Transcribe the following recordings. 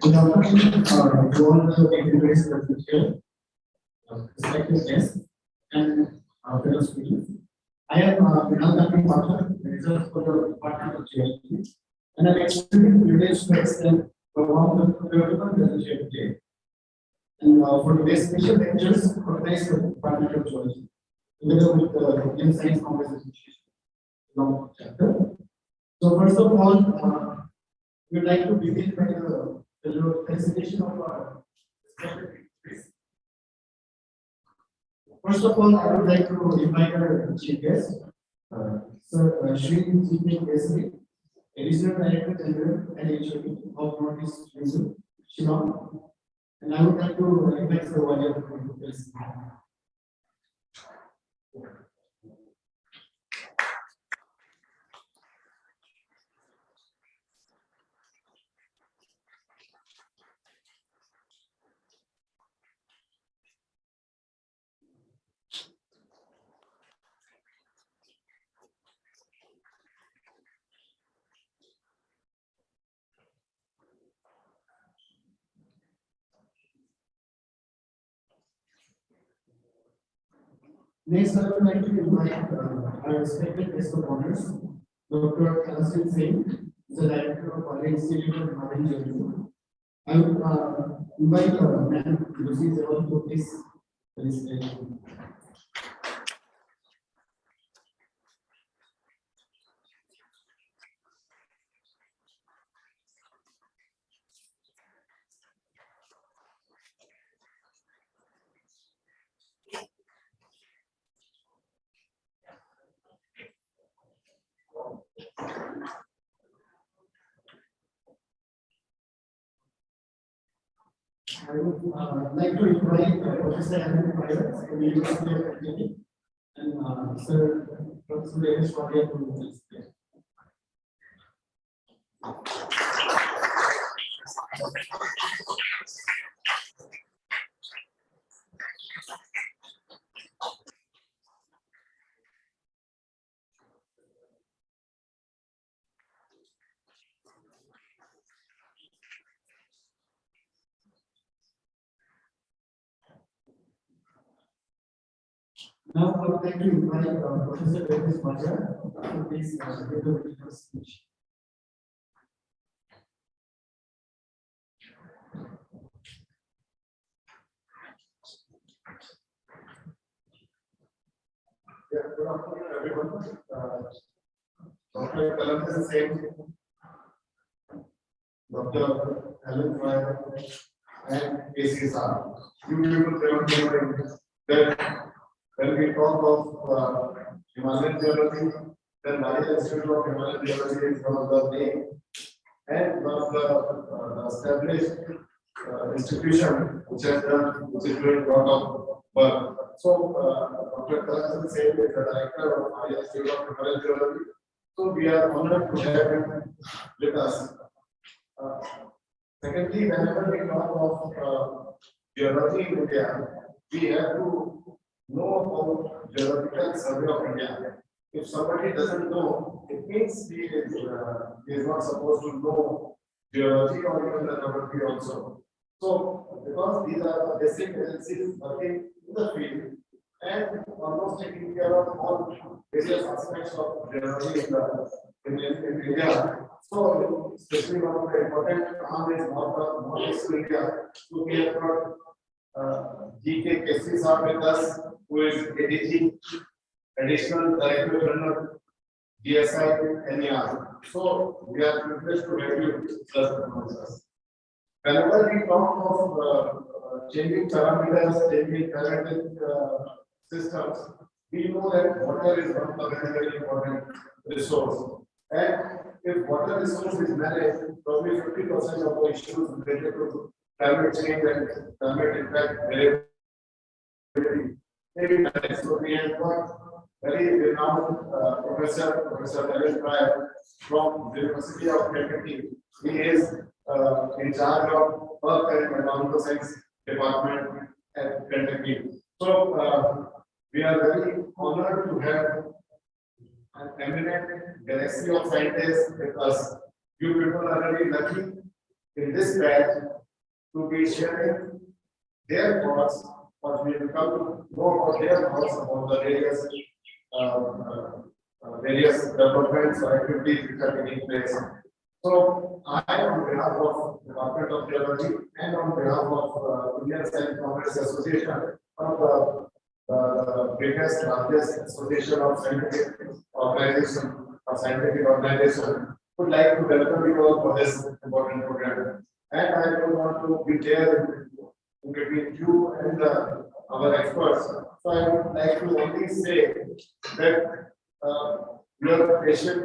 Good afternoon, to all the dignitaries present here, respected guests, and fellow speakers. I am Vinod Gandhi Pathak, Director for the Department of Geology, and I'm extremely privileged to extend a warm welcome to the today. And for today's special lectures organized by the Department of Geology, together with the Indian Science Congress Association, along chapter. So first of all, we'd like to begin by the presentation of our respected. First of all, I would like to invite our chief guest, Sir Shri G.P. Kesari, Additional Director General and HOD of Northeast Region, Shillong. And I would like to invite Sir Wajah to present. Next, I would like to invite our respected guest of honors, Dr. Kalasin Singh, the Director of our Institute of Marine Geology. I would invite Madam Lucy Zewal to please participate. I would like to invite Professor Alan Pryor from the University of Virginia and Sir Professor Davis Wadia to participate. Now, I would like to invite Professor Davis Wadia to please give the speech. Yeah, good afternoon, everyone. Dr. Kalasin Singh, Dr. Alan Pryor, and KCSR. You people remember that when we talk of Himalayan geology, then National Institute of Himalayan Geology is one of the name and one of the established institution which is doing a lot of work. So, Dr. Kalasin Singh is the Director of National Institute of Himalayan Geology. So, we are honored to have him with us. Secondly, whenever we talk of geology in India, we have to know about Geological Survey of India. If somebody doesn't know, it means he is not supposed to know geology or even the geography also. So, because these are the basic agencies working in the field and almost taking care of all various aspects of geology in India. So, especially one of the important arm is Northeast India. So, we have got GK Kessi sir with us, who is ADG, Additional Director General, DSI, NER. So we are privileged to have you plus sponsors. Whenever we talk of changing parameters, changing parametric systems, we know that water is one of the very important resource. And if water resource is managed, probably 50% of the issues related to climate change and climate impact may be managed. So we have got very renowned Professor Ellen Pryor from the University of Kentucky. He is in charge of Earth and Environmental Science Department at Kentucky. So we are very honored to have an eminent galaxy of scientists with us. You people are very lucky in this batch to be sharing their thoughts, or we will come to know about their thoughts about the various developments or activities which are taking place. So I, on behalf of the Department of Geology and on behalf of Indian Science Congress Association, one of the biggest, largest association of scientific organization, would like to welcome you all for this important program. And I don't want to be there in between you and our experts. So I would like to only say that your patient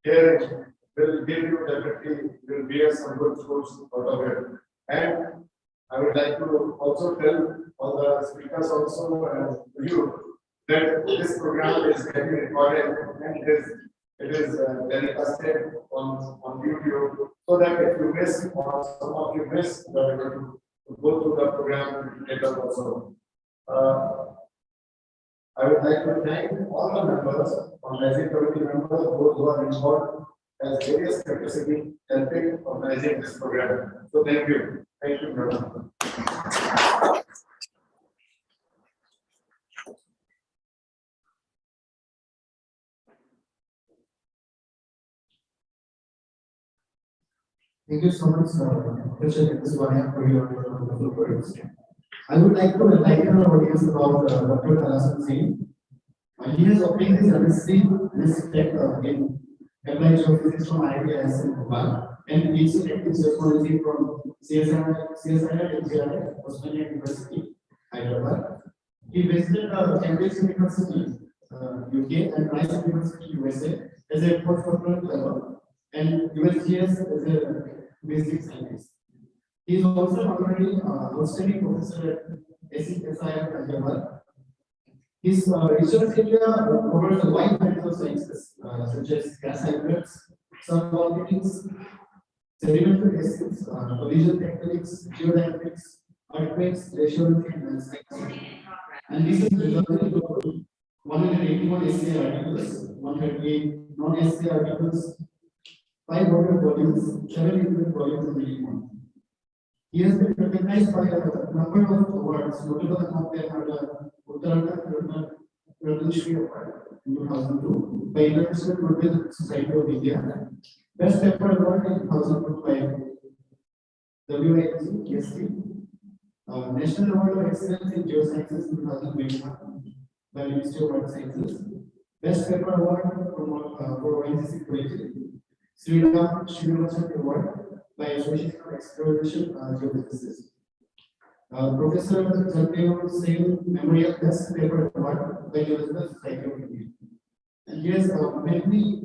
here will give you definitely will bear some good fruits out of it. And I would like to also tell all the speakers also you that this program is getting recorded and it is telecasted on YouTube, so that if you miss or some of you miss, you are able to go through the program later also. I would like to thank all the members, organizing committee members, those who are involved as various capacity helping organizing this program. So thank you. Thank you very much. Thank you so much, Professor Kiswani, for your wonderful words. I would like to enlighten our audience about Dr. Tarasan Singh. He has obtained his MSc Tech in Applied Geophysics from IITS in Bhopal and PhD in Seismology from CSIR NGRI, Osmania University, Hyderabad. He visited Cambridge University, UK, and Rice University, USA, as a postdoctoral fellow, and USGS as a basic scientist. He is also an honorary outstanding professor at SIR Hyderabad. His research area covers a wide range of sciences, such as gas hydrates, subvolcanics, sedimentary acids, collision tectonics, geodynamics, earthquakes, glaciology, and science. And this is resulted in 181 essay articles, 138 non-essay articles, 5 water volumes, 7 different volumes, and many more. He has been recognized by a number of awards, notable among them are the Uttarakhand Ratna Shri Award in 2002 by International Goodwill Society of India, Best Paper Award in 2002 by WIT, KST, National Award of Excellence in Geosciences in 2021 by Ministry of Earth Sciences, Best Paper Award for ONGC Collegiate, Sri Ram Srinivasan Award by Association of Exploration Geophysicists. Professor Satyav Singh Memorial Best Paper Award by Geological Society of India. And he has many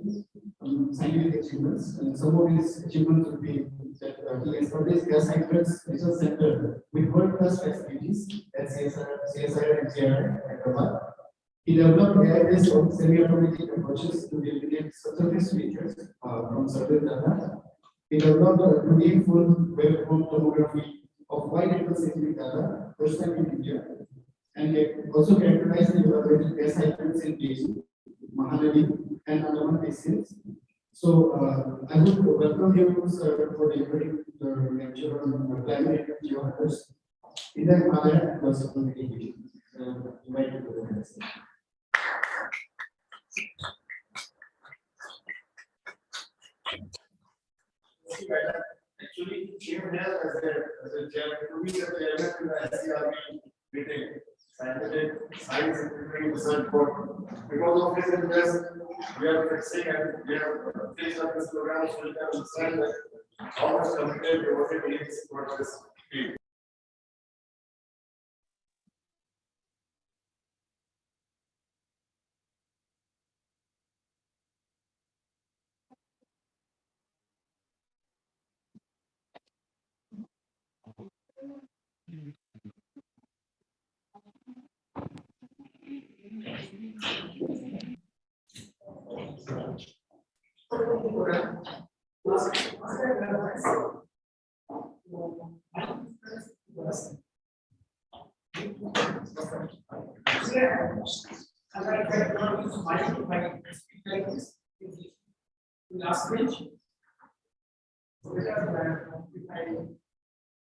scientific achievements, and some of his achievements would be that he established Gas Hydrates Research Center with world-class facilities at CSIR and GRI Hyderabad. He developed AI-based semi-automatic approaches to delineate subsurface features from surface data. He developed a 2D full wave-form tomography of wide-angle seismic data, first time in India, and he also characterized and evaluated gas hydrates in Beijing, Mahanadi, and Andaman basins. So I would welcome you, sir, for delivering the lecture on climate and geohazards in the Himalaya and also on the English. Invite you to the next. Actually, came here as a chair, to be the chairman in the SCRB meeting, scientific science and research board. Because of this interest, we are fixing and we have fixed up this program so we can understand that how much committed the work is towards this field. Last page. If I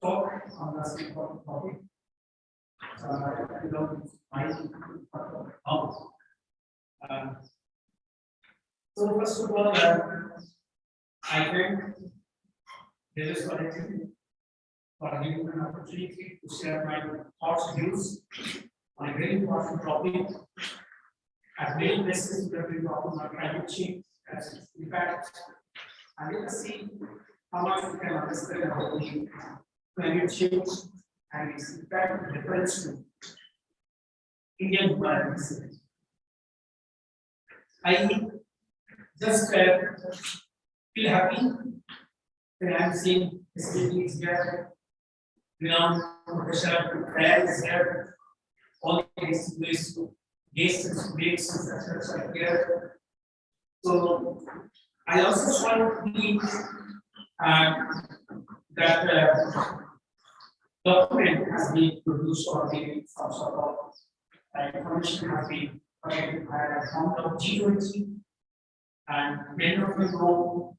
talk on the same topic, you know, so first of all, I thank this collective for giving me an opportunity to share my thoughts and views on a very important topic. At many places, we have been talking about climate change as its impact, and let us see how much we can understand about the climate change and its impact and difference to Indian environment. I just feel happy that I'm seeing facilities here, renowned professor Fred is here, all these guests and students are here. So I also want to believe that document has been produced or maybe some sort of information has been provided by a account of G20, and many of you know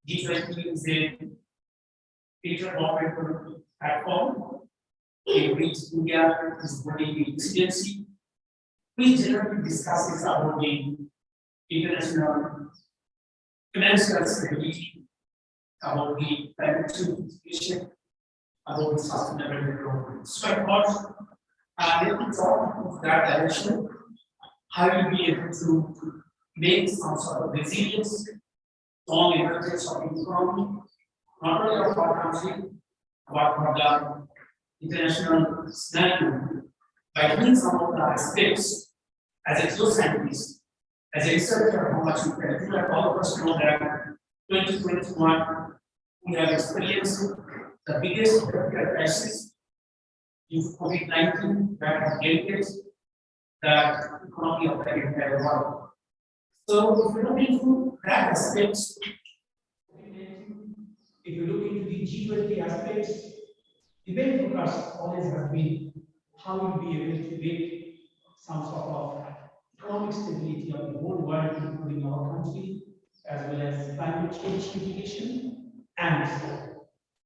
G20 is a intergovernmental platform in which India is holding the presidency, which generally discusses about the international financial stability, about the climate change situation, about the sustainable development. So I thought, let me talk of that direction. How will we be able to make some sort of resilience, strong emergence of economy, not only of our country, but for the international scenario, by doing some of the aspects as a scientist, as a researcher, how much we can do. That all of us know that 2021 we have experienced the biggest healthcare crisis in COVID-19 that has devastated the economy of the entire world. So if you look into that aspects, if you look into the G20 aspects, the main focus always has been how we'll be able to make some sort of economic stability of the whole world, including our country, as well as climate change mitigation, and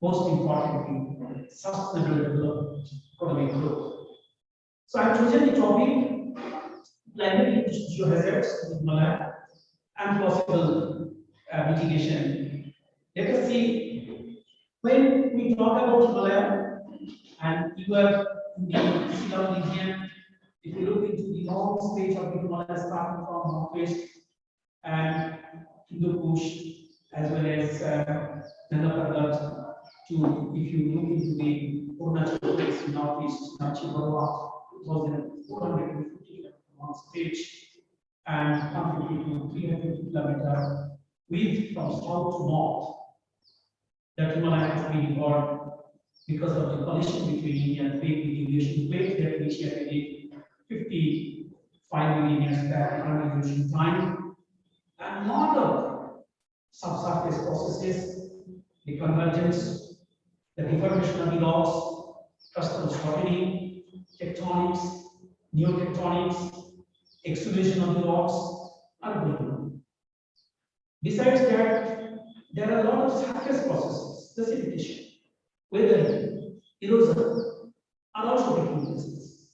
most importantly, sustainable development, economic growth. So I've chosen the topic climate geohazards in Himalaya and possible mitigation. Let us see, when we talk about Himalaya and you are in the Shillong region, if you look into the long stage of the Himalaya starting from northwest and Hindu Kush as well as Nanga Parbat, to if you look into the Arunachal Pradesh northeast, Nachi Barwa, it was in 450 long stage and contributing to 350 kilometers width from south to north. That Himalaya has been evolved because of the collision between India and plate with the Asian plate that initiated 55 million years back around the ocean time, and lot of subsurface processes, the convergence, the deformation of the rocks, crustal shortening, tectonics, neotectonics, exudation of the rocks are going on. Besides that, there are a lot of surface processes, precipitation, weathering, erosion are also taking place.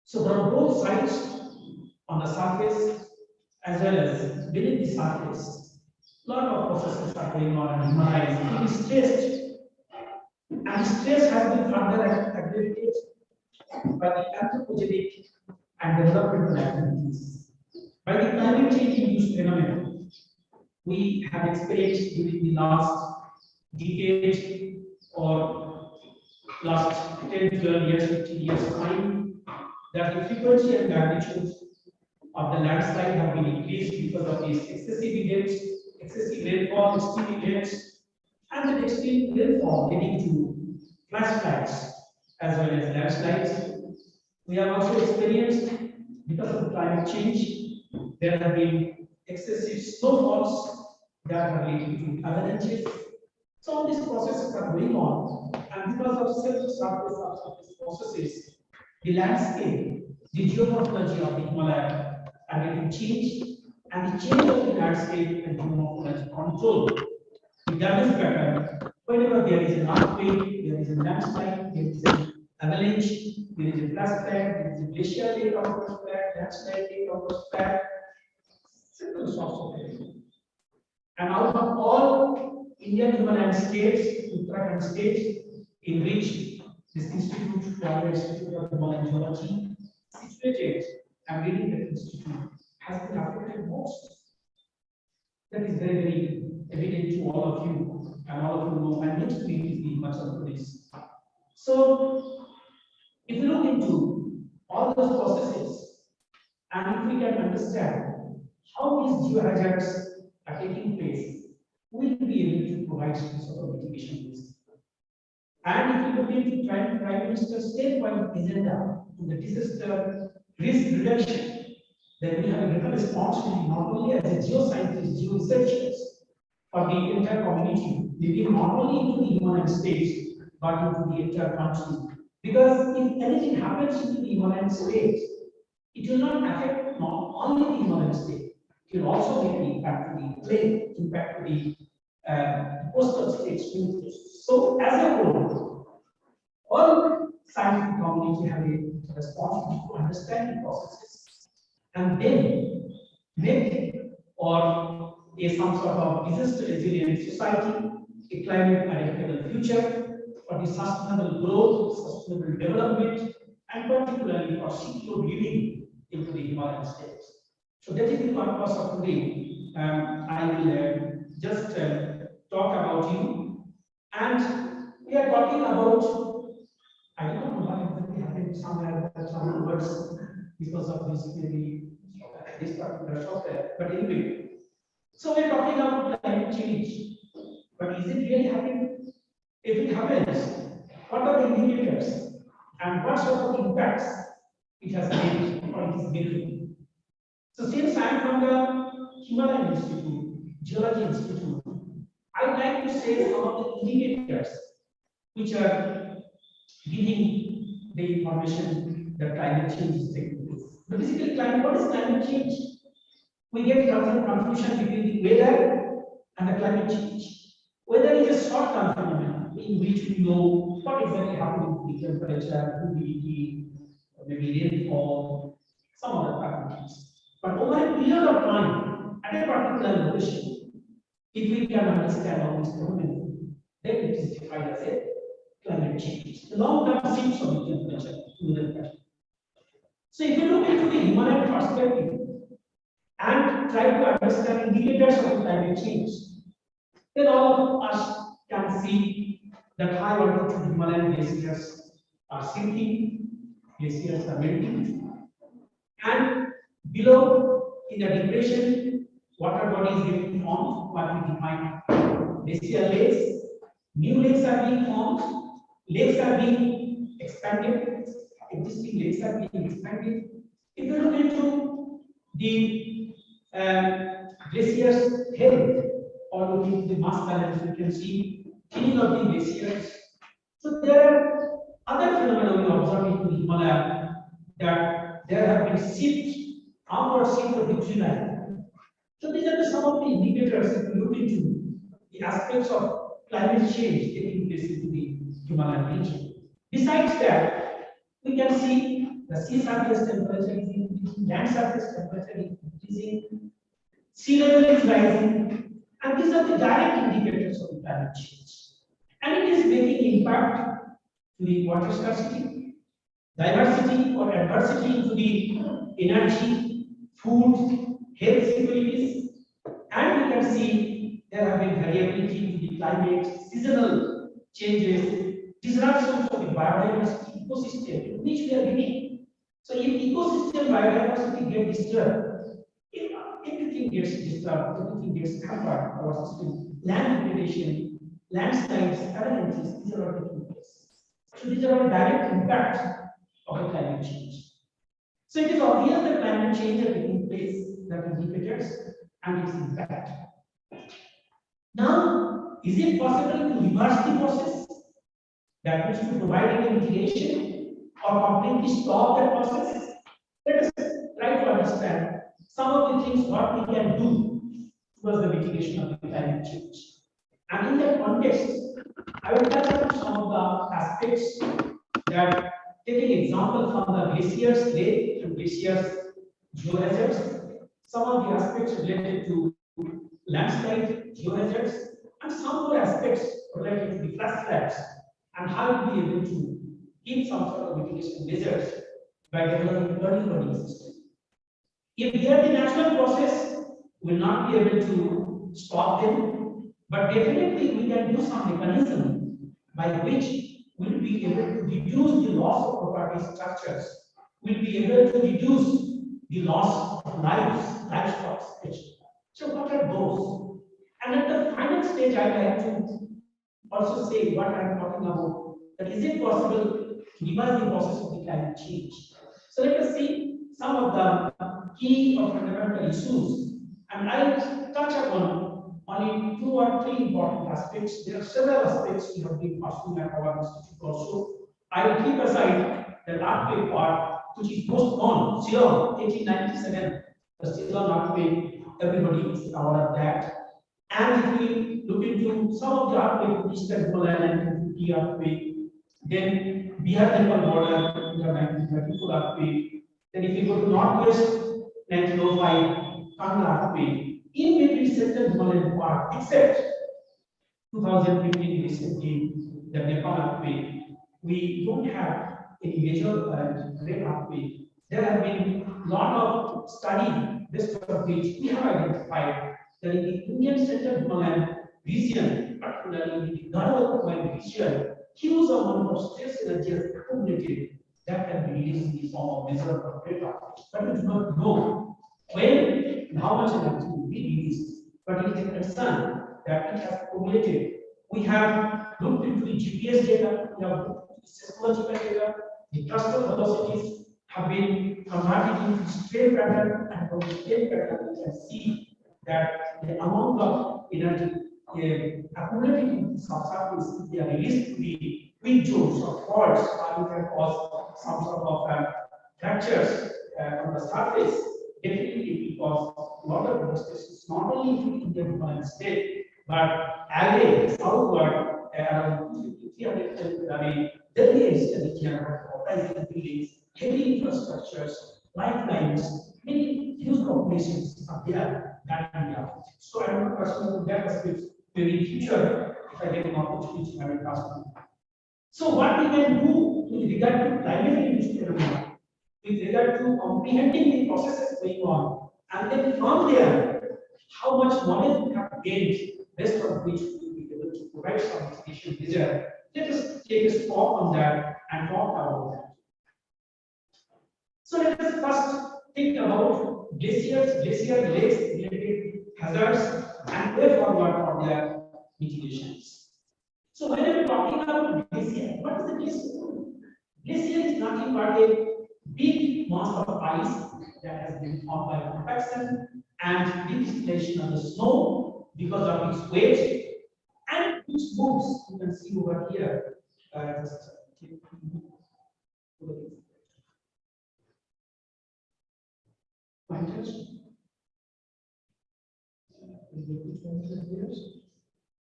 So from both sides, on the surface as well as beneath the surface, a lot of processes are going on, and Himalaya is pretty stressed and stress has been further aggravated by the anthropogenic and developmental activities. By the climate change induced phenomenon, we have experienced during the last decade or last 10, 12 years, 15 years time, that the frequency and magnitude of the landslide have been increased because of these excessive events, excessive rainfall, extreme events, and that extreme rainfall leading to flash floods as well as landslides. We have also experienced, because of climate change, there have been excessive snowfalls that are leading to avalanches. So all these processes are going on, and because of several surface of these processes, the landscape, the geomorphology of the Himalaya are getting changed, and the change of the landscape and geomorphology control the damage pattern. Whenever there is an earthquake, there is a landslide, there is an avalanche, there is a flash flood, there is a glacial lake outburst flood, landslide lake outburst flood, several sorts of things. And out of all Indian Himalayan states, Uttarakhand state, in which this institute, Royal Institute of Himalayan Geology, situated, and reading that institute has been affected most. That is very, very evident to all of you, and all of you know, and next week is the Himachal Pradesh. So, if you look into all those processes, and if we can understand how these geohazards are taking place, we will be able to provide some sort of mitigation risk. And if you look into Prime Minister's state-wide agenda to the disaster risk reduction, then we have a greater responsibility not only as a geoscientist, georesearchers, for the entire community, maybe not only into the Himalayan states, but into the entire country. Because if anything happens in the Himalayan states, it will not affect not only the Himalayan state, it will also make an impact to the plain, impact to the coastal states. So, as a whole, all scientific community have a responsibility to understand the processes and then make or some sort of disaster resilient society, a climate adaptable future for the sustainable growth, sustainable development, and particularly for secure living into the Himalayan states. So that is the purpose of today. I will just talk about you, and we are talking about, I don't know what exactly happened somewhere, some words because of this maybe this particular software, but anyway. So we are talking about climate change, but is it really happening? If it happens, what are the indicators and what sort of impacts it has made or it is making? So since I am from the Himalayan Institute, Geology Institute, I would like to say some of the indicators which are giving the information that climate change is taking place. But basically, what is climate change? We get confusion between the weather and the climate change. Weather is a short-term phenomenon in which we know what exactly happening to the temperature, humidity, maybe rainfall, some other parameters. But over a period of time, at a particular location, if we can understand all this phenomenon, then it is defined as a climate change. The long-term shifts of the temperature to the pattern. So if you look into the Himalayan perspective and try to understand indicators of climate change, then all of us can see that high altitude Himalayan glaciers are sinking, glaciers are melting, and below in the depression, water bodies getting formed, what we define glacial lakes. New lakes are being formed, lakes are being expanded, existing lakes are being expanded. If you look into the glaciers' health or looking into the mass balance, you can see thinning of the glaciers. So there are other phenomena we observe in the Himalaya, that there have been shifts, upward shift of the tree line. So these are some of the indicators if you look into the aspects of climate change taking place in the Himalayan region. Besides that, we can see the sea surface temperature is increasing, land surface temperature is increasing, sea level is rising, and these are the direct indicators of climate change. and it is making impact to the water scarcity, diversity or adversity to the energy, food, health securities, and we can see there have been variability to the climate, seasonal changes, disruptions of the biodiversity ecosystem in which we are living. So if ecosystem biodiversity gets disturbed, if everything gets disturbed, everything gets hampered, our system, land degradation, landslides, avalanches, these are all taking place. So these are all direct impacts of the climate change. So it is obvious that climate change is taking place, that indicators and its impact. Now, is it possible to reverse the process? That means to provide any mitigation or completely stop that process? Let us try to understand some of the things what we can do towards the mitigation of the climate change. And in that context, I will touch on some of the aspects that, taking example from the glaciers, lake and glaciers geohazards, some of the aspects related to landslide geohazards, and some more aspects related to the flash floods, and how to be able to keep some sort of mitigation measures by developing early warning system. If they are the natural process, we will not be able to stop them, but definitely we can do some mechanism by which we will be able to reduce the loss of property structures, we will be able to reduce the loss of lives, livestock, etc. So what are those? And at the final stage, I would like to also say what I am talking about, that is it possible to reverse the process of the climate change. So let us see some of the key or fundamental issues, and I will touch upon only 2 or 3 important aspects. There are several aspects we have been pursuing at our institute also. I will keep aside the earthquake part, which is most known, Ceylon, 1897, the Ceylon earthquake, everybody is aware of that. And if we look into some of the earthquake, Eastern Himalayan 1950 earthquake, then Bihar Nepal border, 1934 earthquake, then if you go to Northwest, 1905 Kangla earthquake, in between Central Himalayan part, except 2015 recently, the Nepal earthquake, we don't have any major great earthquake. There have been a lot of study, based on which we have identified that in the Indian Central Himalayan region, particularly in the Garhwal region, huge amount of stress energy is accumulated that can be released in the form of measure of great earthquake. But we do not know when and how much energy will be released. But it is a concern that it has accumulated. We have looked into the GPS data, we have looked into the seismological data, the cluster velocities have been converted into strain pattern, and from the strain pattern we can see that the amount of energy accumulated in the subsurface, if they are released to the weak zones or faults, or can cause some sort of fractures on the surface. Definitely, because a lot of devastations not only in the Indian Himalayan state, but away southward around 300 kilometers away, Delhi region of buildings, heavy infrastructures, lifelines, many huge populations are there that India. So I am not personally that aspect. Maybe in future, if I get an opportunity, I will ask you. So what we can do with regard to climate induced phenomena, with regard to comprehending the processes going on, and then from there, how much knowledge we have gained based on which we will be able to provide some mitigation measure. Let us take a stop on that and talk about that. So let us first think about glaciers, glacier lakes related hazards, and way forward for their mitigations. So when we are talking about glacier, what is a glacier? Glacier is nothing but a big mass of ice that has been formed by compaction and distillation of the snow because of its weight, and which moves. You can see over here.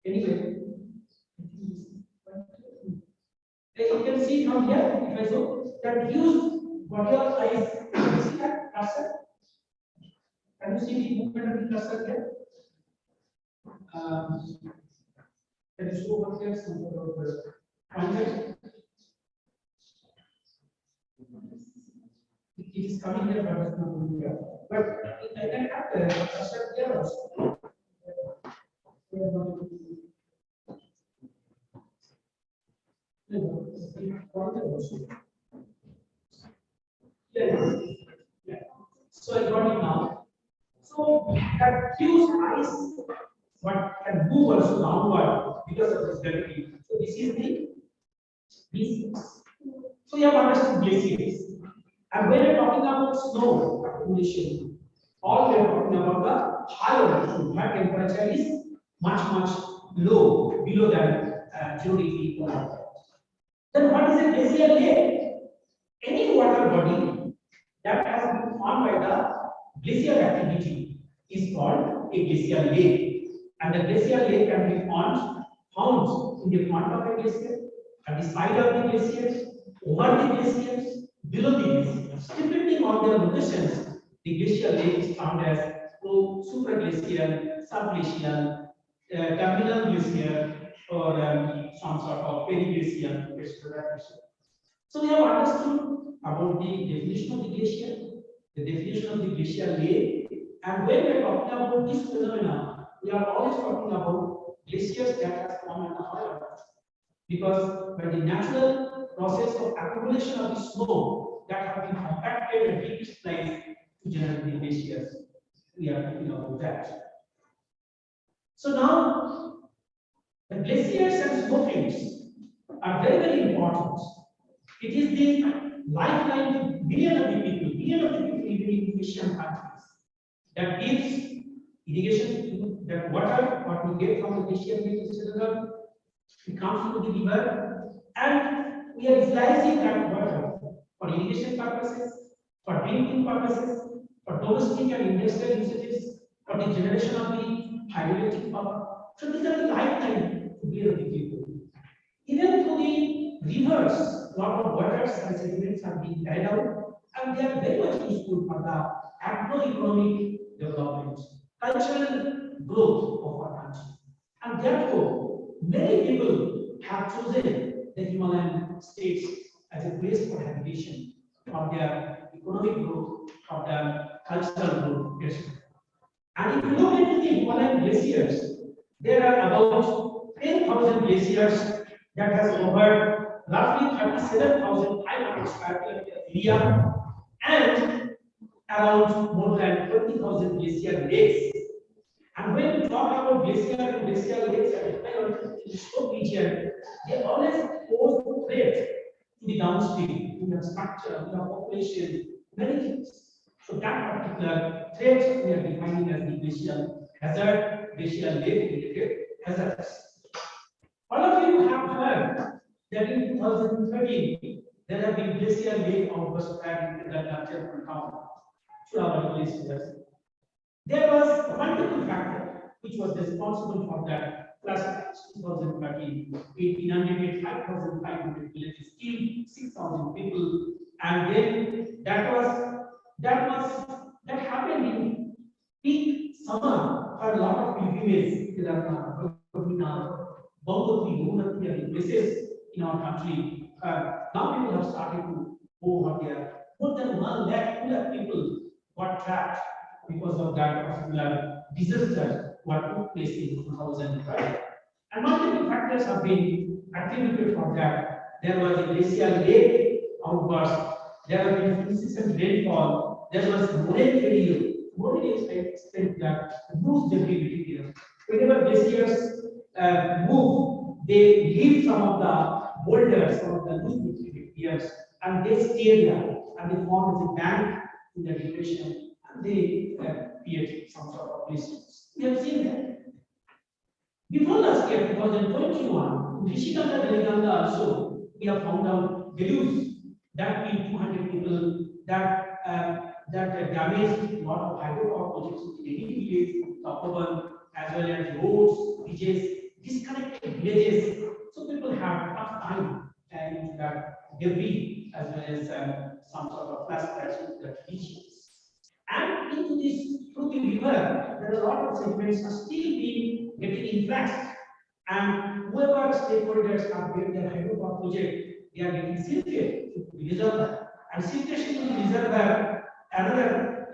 Anyway, you can see from here, if I show that huge body of ice, can you see that cursor? Can you see the movement of the cursor here? Can you show what here some of the pointer? It is coming here, but it's not going here. But I can have the step here also. Yeah. So I got it now. So that fuse ice, but can move also downward because of this gravity. So this is the glaciers. So you have understood glaciers. And when you're talking about snow accumulation, all we are talking about the higher altitude, where temperature is much low, below than 0 degree. Then what is a glacial lake? Any water body that has been formed by the glacial activity is called a glacial lake. And the glacial lake can be found in the front of a glacier, at the side of the glaciers, over the glaciers, below the glaciers. Depending on their locations, the glacial lake is found as supraglacial, subglacial, terminal glacier, or some sort of periglacial, etc. So we have understood about the definition of the glacier, the definition of the glacial lake, and when we are talking about this phenomena, we are always talking about glaciers that have formed at the higher altitude. Because by the natural process of accumulation of the snow that have been compacted and decrystallized to generate the glaciers, we are talking about that. So now, the glaciers and snow fields are very important. It is the lifeline to millions of the people living in Asian countries that gives irrigation to that water, what we get from the glacier lake, etc. It comes to the river, and we are utilizing that water for irrigation purposes, for drinking purposes, for domestic and industrial usages, for the generation of the hydroelectric power. So these are the lifetime to be of the people. Even through the rivers, a lot of waters and sediments are being carried out, and they are very much useful for the agro-economic development, cultural growth of our country. And therefore, many people have chosen the Himalayan states as a place for habitation, for their economic growth, for their cultural growth, etc. And if you look into the Himalayan glaciers, there are about 10,000 glaciers that has covered roughly 37,500 square kilometers area and around more than 20,000 glacier lakes. And when we talk about glacier and glacial lakes at the slope region, they always pose threat to the downstream, to the structure, to the population, many things. So that particular threat we are defining as the glacial hazard, glacial lake related hazards. All of you have heard that in 2013 there have been glacial lake outbursts in the natural town. There was multiple factor which was responsible for that. Plus 2013, 1800, 5,500 villages killed, 6,000 people, and then that happened in peak summer for a lot of pilgrimages. Gangotri, are places in our country. Now people have started to go over there. More than 1 lakh, 2 lakh people got trapped because of that particular disaster what took place in 2005. And multiple factors have been attributed for that. There was a glacial lake outburst, there have been incessant rainfall, there was moraine failure. Moraine explained that huge debris material. Whenever glaciers move, they leave some of the boulders, some of the loose materials, and they stay there and they form as a bank in the depression and they create some sort of blisters. We have seen that. Before last year, 2021, in Rishikanda, Deleganda also, we have found out deluge that killed 200 people, that damaged a lot of hydropower projects in many villages, Tapoban, as well as roads, bridges, disconnected villages. So people have tough time and that debris as well as some sort of flashbacks into the regions. And into this through the river, there are a lot of sediments are still being getting influxed. And whoever stakeholders have made their hydropower project, they are getting silted to resolve that. And siltation will resolve another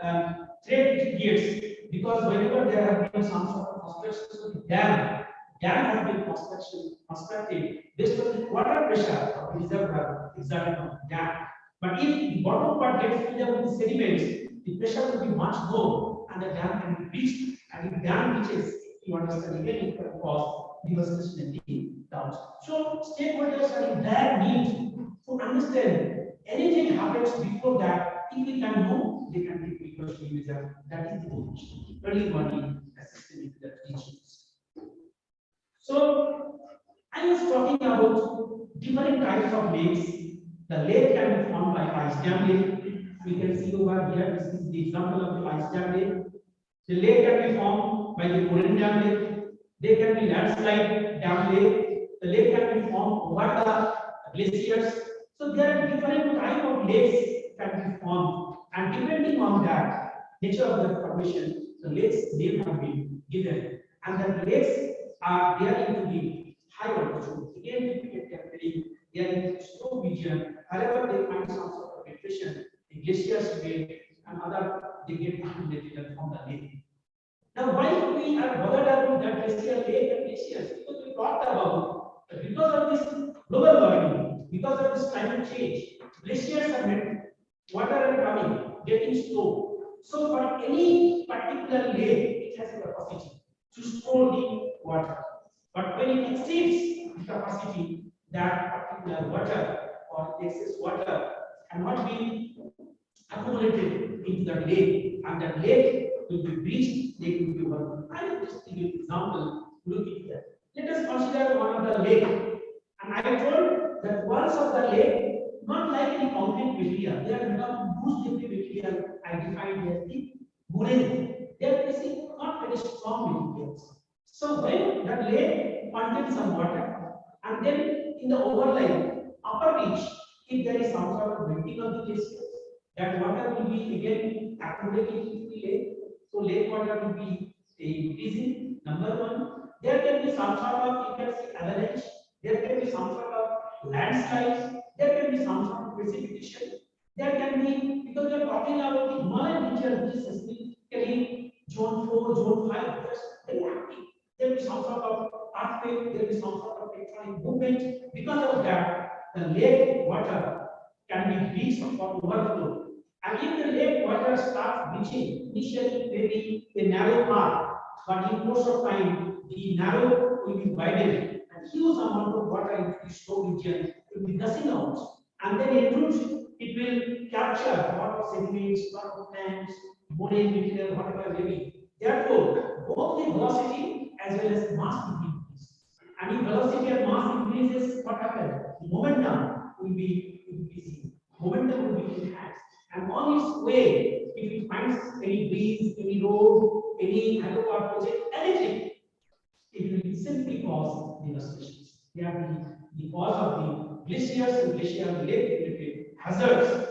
threat it creates, because whenever there have been some sort of construction of the dam has been constructed based on the water pressure of the reservoir exerted on the dam. But if the bottom part gets filled up with sediments, the pressure will be much more and the dam can be breached. And if dam reaches, you understand again it can cause devastation in the dams. So stakeholders are in dire need to understand anything happens before that. If we can know, they can take precautionary measures. That is the definition. Early warning assisting with the teachings. So I was talking about different types of lakes. The lake can be formed by ice dam lake. We can see over here, this is the example of the ice dam lake. The lake can be formed by the Korean dam lake. There can be landslide dam lake. The lake can be formed over the glaciers. So there are different type of lakes can be formed, and depending on that nature of the formation, the lakes name have been given, and the lakes are there into the high altitude. Again, repeated carefully, they are in the snow region. However, they find some sort of filtration, the glaciers get and other they get accumulated from the lake. Now, why we are bothered about that glacier lake and glaciers? Because we talked about because of this global warming, because of this climate change, glaciers are made, water are coming, getting stored. So, for any particular lake, it has a capacity to store the water. But when it exceeds the capacity, that particular water or excess water cannot be accumulated into the lake, and the lake will be breached, lake will be overflowed. I will just give you an example. Look at that. Let us consider one of the lake, and I told that walls of the lake, not like the concrete material, they are not loose material. I defined as the wooden. They are basically not very strong materials. So when the lake contains some water, and then in the overlying upper reach, if there is some sort of melting of the glaciers, that water will be again accumulated into the lake. So lake water will be increasing. Number one, there can be some sort of, you can see, avalanche. There can be some sort of landslides. There can be some sort of precipitation. There can be, because we are talking about the Himalayan region, which is specifically zone 4, zone 5, that's very active. There will be some sort of earthquake. There will be some sort of tectonic movement. Because of that, the lake water can be reached for overflow. And if the lake water starts reaching, initially maybe a narrow path, but in course of time, the narrow will be widened, and huge amount of water into the slow region will be gushing out. And then in route, it will capture a lot of sediments, lot of plants, marine material, whatever may be. Therefore, both the velocity as well as mass will increase. And if velocity and mass increases, what happens? The momentum will be increasing. Momentum will be enhanced. And on its way, if it finds any breeze, any road, any hydropower project, anything, it will simply cause devastation. They are the cause of the glaciers and glacial lake-related hazards.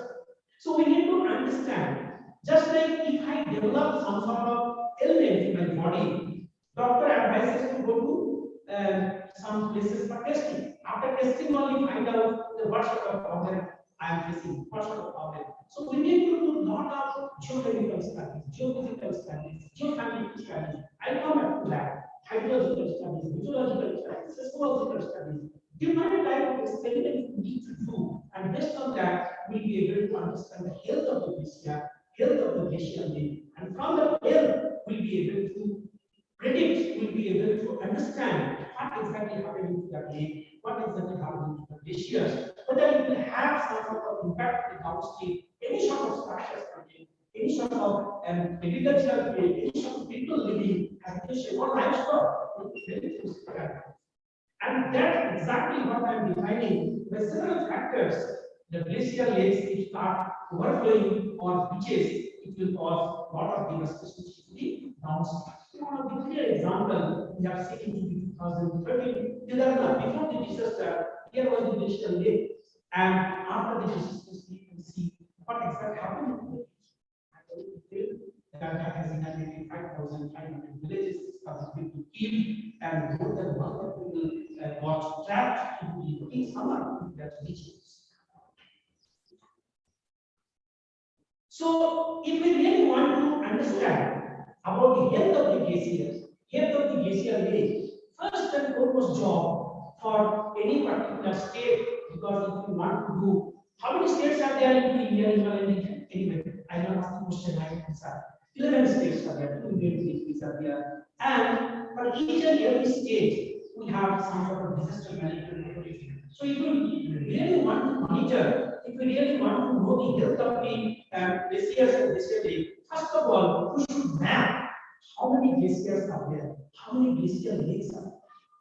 So we need to understand, just like if I develop some sort of ailment in my body, doctor advises to go to some places for testing. After testing, only find out what sort of problem I am facing, what sort of problem. So we need to do a lot of geochemical studies, geophysical studies, geochemical studies. I come back to that. Hydrological studies, meteorological studies, seismological studies. Different type of experiments we need to do, and based on that, we'll be able to understand the health of the glacier, health of the glacial lake, and from the health, we'll be able to predict, we'll be able to understand what exactly happening to that lake, what exactly happening to the glaciers, whether it will have some sort of impact on the downstream, any sort of structures project, any sort of agricultural field, any sort of people living, habitation, or livestock, and that's exactly what I'm defining. By several factors, the glacial lakes, if start overflowing or beaches, it will cause a lot of devastation to the downstream. One of the clear example we have seen in 2013, before the disaster, here was the glacial lake, and after the disaster, you can see what exactly happened to the lake. That has inhabited 5,500 villages, 6,000 people killed, and more than 1 people got trapped in summer in that regions. So, if we really want to understand about the health of the glaciers, health of the glacial lake, first and foremost job for any particular state, because if you want to do, how many states are there in the Indian Himalayan region? Anyway, I am not asking question, I will answer. 11 states are there, 2 Indian states are there, and for each and every state, we have some sort of disaster management authority. So, if you really want to monitor, if you really want to know the health of the glaciers and glacial lake, first of all, we should map how many glaciers are there, how many glacial lakes are there.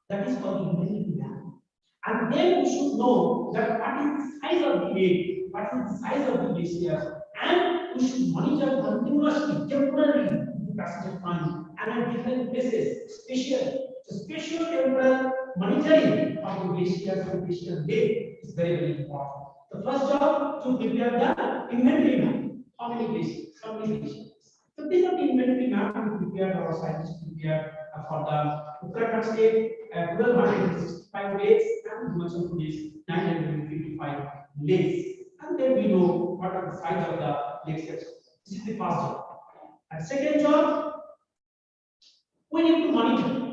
That is for the humanity map. And then we should know that what is the size of the lake, what is the size of the glacier, and we should monitor continuously, temporarily, the passage of time, and at different places, spatial temporal monitoring of the glaciers and glacial lake is very, very important. The first job to prepare the inventory map. How many glaciers? How many glaciers? So these are the inventory map we prepared, our scientists prepared for the Uttarakhand state, 1265 lakes, and Himachal Pradesh 955 lakes. And then we know what are the size of the lakes. This is the first job. And second job, we need to monitor.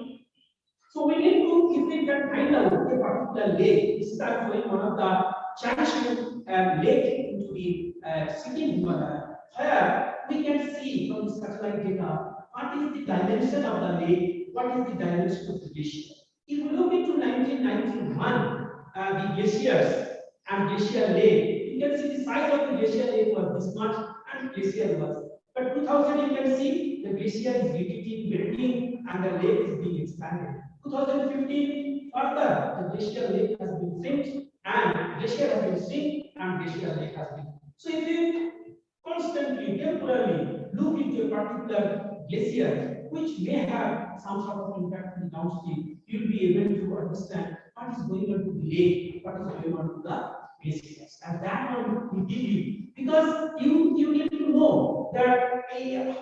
So we need to, if we can find out a particular lake, this is actually one of the Changshu lake into the Sikkim Himalaya, where we can see from the satellite data what is the dimension of the lake, what is the dimension of the glacier. If we look into 1991, the glaciers and glacial lake, you can see the size of the glacial lake was this much and glacier was. But 2000, you can see the glacier is retreating, melting, and the lake is being expanded. 2015, further, the glacial lake has been sink, and glacier has been sink, and glacial lake has been. So if you constantly, temporarily look into a particular glacier, which may have some sort of impact on the downstream, you will be able to understand what is going on to the lake, what is going on to the glaciers. And that one will give you, because you need to know that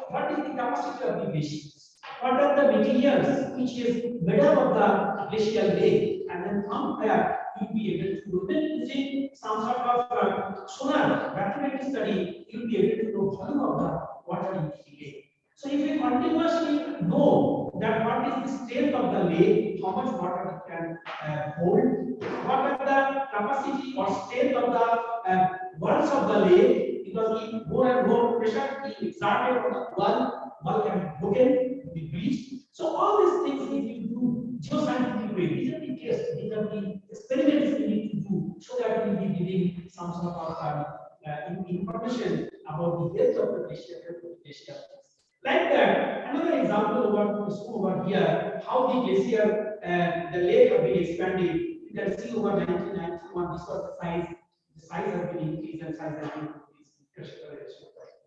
what is the capacity of the glaciers, what are the materials which is made up of the glacial lake, and then from there you will be able to do. Then using some sort of sonar bathymetric study, you will be able to know volume of the water in the lake. So if you continuously know that what is the strength of the lake, how much water it can hold, what are the capacity or strength of the walls of the lake, because if more and more pressure is exerted on the wall can be broken, be breached. So all these things, if you do geoscientific way, these are the tests, these are the experiments we need to do, so that we will be giving some sort of information about the health of the glacier. Like that, another example over here, how the glacier, the lake have been expanded. You can see over 1991, this was the size has been increased and size has been increased.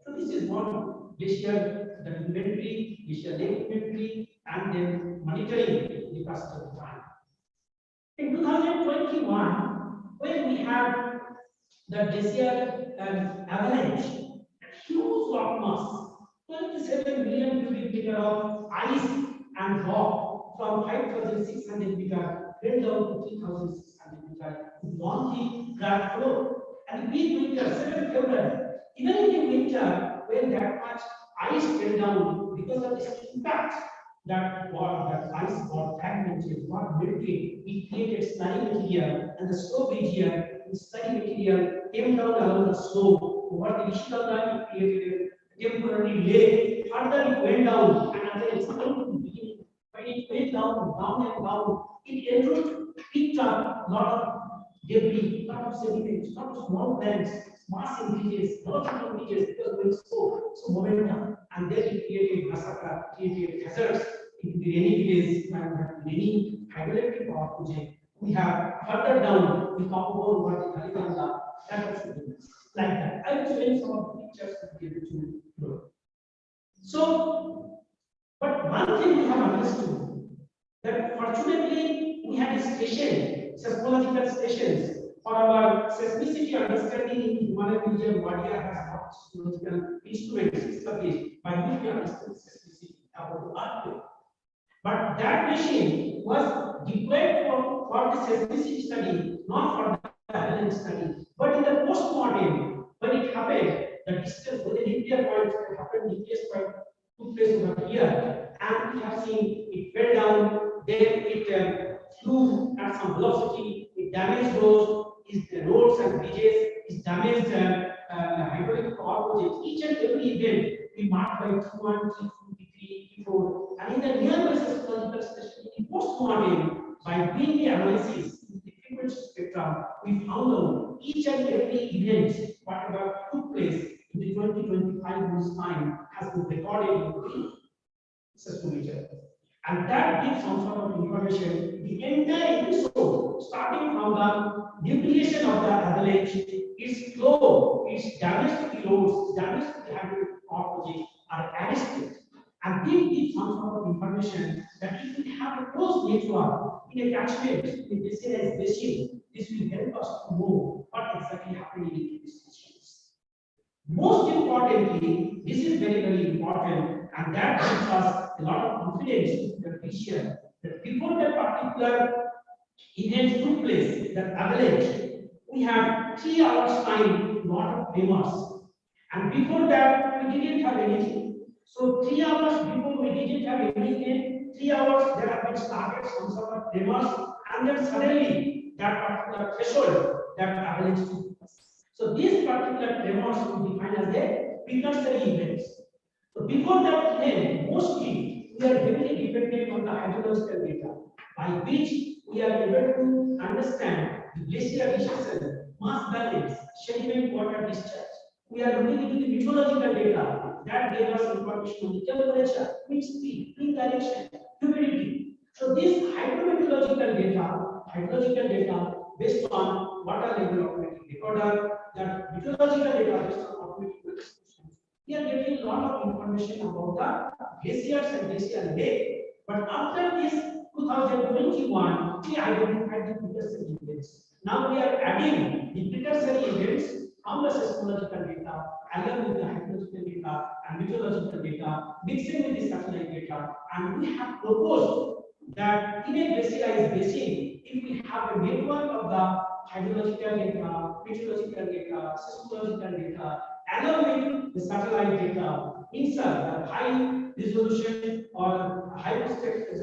So this is one glacier, the inventory, glacier lake inventory, and then monitoring the passage of time. In 2021, when we had the glacier avalanche, huge rock mass, 27 million cubic meter of ice and rock from 5,600 meter went down to 3,600 meter on the ground floor. And big winter, 7 February, even in the winter, when that much ice fell down, because of this impact, that ice got fragmented, got melted, we created slurry material, and the slope region, the slurry material came down along the slope. Over the initial time, we created a temporary lake. Further, it went down, and then it's come to the beginning. When it went down and down, it entered, picked up a lot of debris, lot of sediments, lot of small plants, mass increases, lot of increases because going so momentum, and then it created massacre, created hazards in the rainy days, and many hydroelectric power project. We have further down, we talk about what the Kalipanda, that was like that. I will show you some of the pictures to be able to know. So, but one thing we have understood, that fortunately we have a station, seismological stations, for our seismicity understanding in Himalayan region. Wadia has got seismological instruments established by which we understand seismicity about the earthquake. But that machine was deployed for the seismicity study, not for the avalanche study. But in the post-mortem, when it happened, the distance with the nuclear point that happened, nucleus point took place over here, and we have seen it fell down, then it flew at some velocity, it damaged roads and bridges, it damaged hydraulic power projects. Each and every event we marked by T1, T2, T3, T4, and in the near seismological station, in post-mortem, by doing the analysis in the frequency spectrum, we found out each and every event, whatever took place in the 2025 months time, has been recorded in the seismometer. And that gives some sort of information. The entire episode, starting from the nucleation of the avalanche, its flow, its damage to the roads, damage to the hydraulic power projects are arrested. And this gives some sort of information that if we have a close network in a catchment, in this basin, this will help us to know what exactly happening in these stations. Most importantly, this is very, very important, and that gives us a lot of confidence in the future that before that particular event took place, that avalanche, we had 3 hours time, lot of tremors, and before that we didn't have anything. So 3 hours before we didn't have anything, 3 hours there have been started some sort of tremors, and then suddenly that particular threshold, that avalanche took place. So these particular tremors we define as a precursor events. So before that event, mostly we are heavily dependent on the hydrological data, by which we are able to understand the glacier recession, mass balance, sediment water discharge. We are looking into the meteorological data that gave us information on the temperature, wind speed, wind direction, humidity. So this hydrological data based on water level automatic recorder, that meteorological data based on automatic precipitation. We are getting a lot of information about the glaciers and glacial lake. But after this 2021, we identified the precursor events. Now we are adding the precursor events from the seismological data, along with the hydrological data and meteorological data, mixing with the satellite data, and we have proposed that in a glacialized basin, if we have a network of the hydrological data, meteorological data, seismological data, along with the satellite data, inside the high resolution or high spectral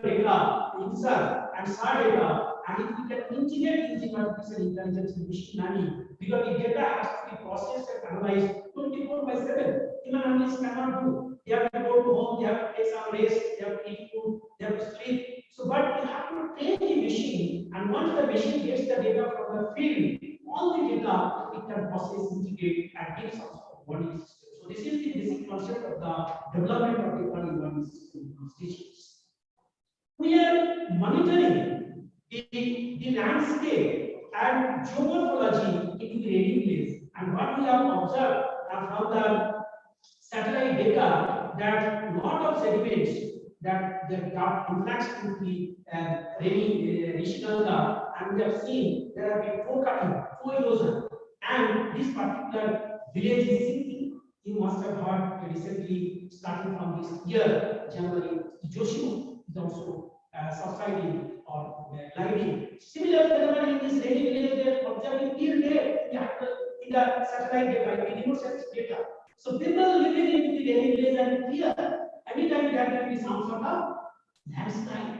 data, inside and SAR data, and if we can integrate using artificial intelligence and machine learning, because the data has to be processed and analyzed 24/7. Human analysts cannot do. They have to go to home, they have to take some rest, they have to eat food, they have to sleep. So, but we have to train the machine, and once the machine gets the data from the field, all the data it can process, integrate, and give some sort of warning system. So, this is the basic concept of the development of the early warning system stations. We are monitoring the landscape and geomorphology into the rainy place, and what we have observed from the satellite data that lot of sediments that got influx into the rainy Rishinanga, and we have seen there have been four cutting, four erosion, and this particular village is sinking. You must have heard recently, starting from this year, January, Joshimu is also subsiding or gliding. Similar phenomenon in this rainy village, they are observing till day in the satellite data, in remote sensing data. So people living in the rainy village and here, anytime there can be some sort of landslide.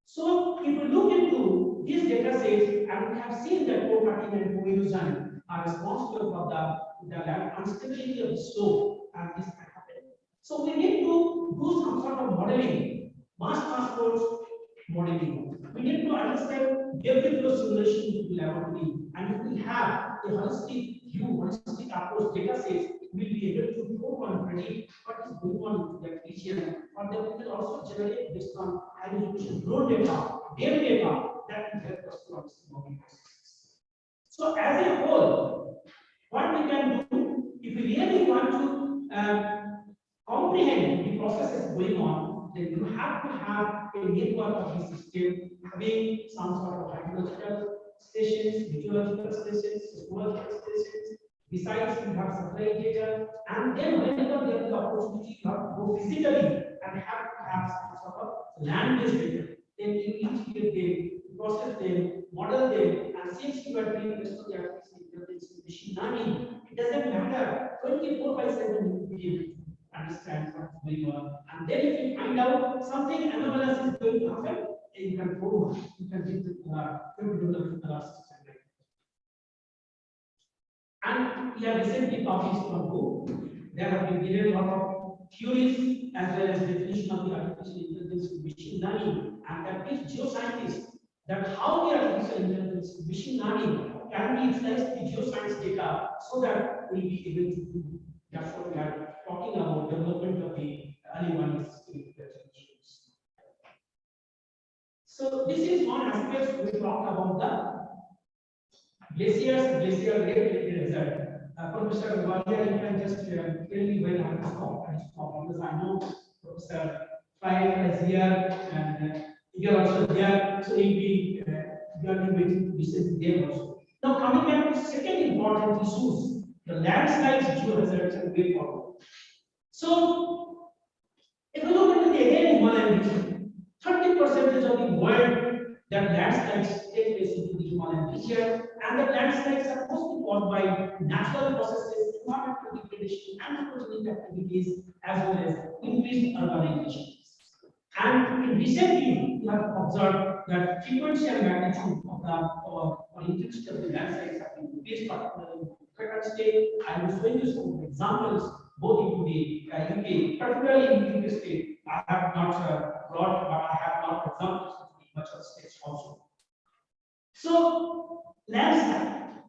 So if you look into these data sets, and we have seen that co-cutting and co-erosion are responsible for the land instability of the slope, and this can happen. So we need to do some sort of modeling, mass transport modeling. We need to understand depth flow simulation in the laboratory, and if we have a holistic view, holistic approach data sets, we will be able to know and predict what is going on in that region. Or then we will also generate based on high resolution drone data, data that will help us to understand moving processes. So as a whole, what we can do, if we really want to comprehend the processes going on, then you have to have a network of the system having some sort of hydrological stations, meteorological stations, seismological stations. Besides, you have satellite data, and then whenever there is the opportunity, you have to go physically and have to have some sort of land-based data. Then you integrate them, process them, model them, and since you are doing rest of the artificial intelligence with machine learning, it doesn't matter. 24/7 you will be able to understand what's going on. And then if you find out something anomalous is going to happen, then you can forward, you can give the develop the last standard. And we have recently published one book. There have been given a lot of theories as well as definition of the artificial intelligence with machine learning, and that gives geoscientists that how the artificial intelligence with machine learning can be utilized the geoscience data so that we'll be able to do. That's what we are talking about, development of the early warning system intelligence. So this is one aspect we talked about the glacier rate result. Professor Walia, you can just tell me when I have to stop because I know Professor Fire is here and you are also there, so we are waiting to listen to them also. Now coming back to second important issues, the landslides, geohazards, and way forward. So if we look into the again Himalayan region, 30% of the world that landslides take place into the Himalayan region, and the landslides are mostly caused by natural processes, environmental degradation, anthropogenic activities, as well as increased urbanization. And in recently, we have observed that frequency and magnitude of the or intensity of the landslides have been increased, particularly in the Uttarakhand state. I will show you some examples both into the UK, particularly in UK state. I have not brought, but I have not examples of the Himachal states also. So, landslide,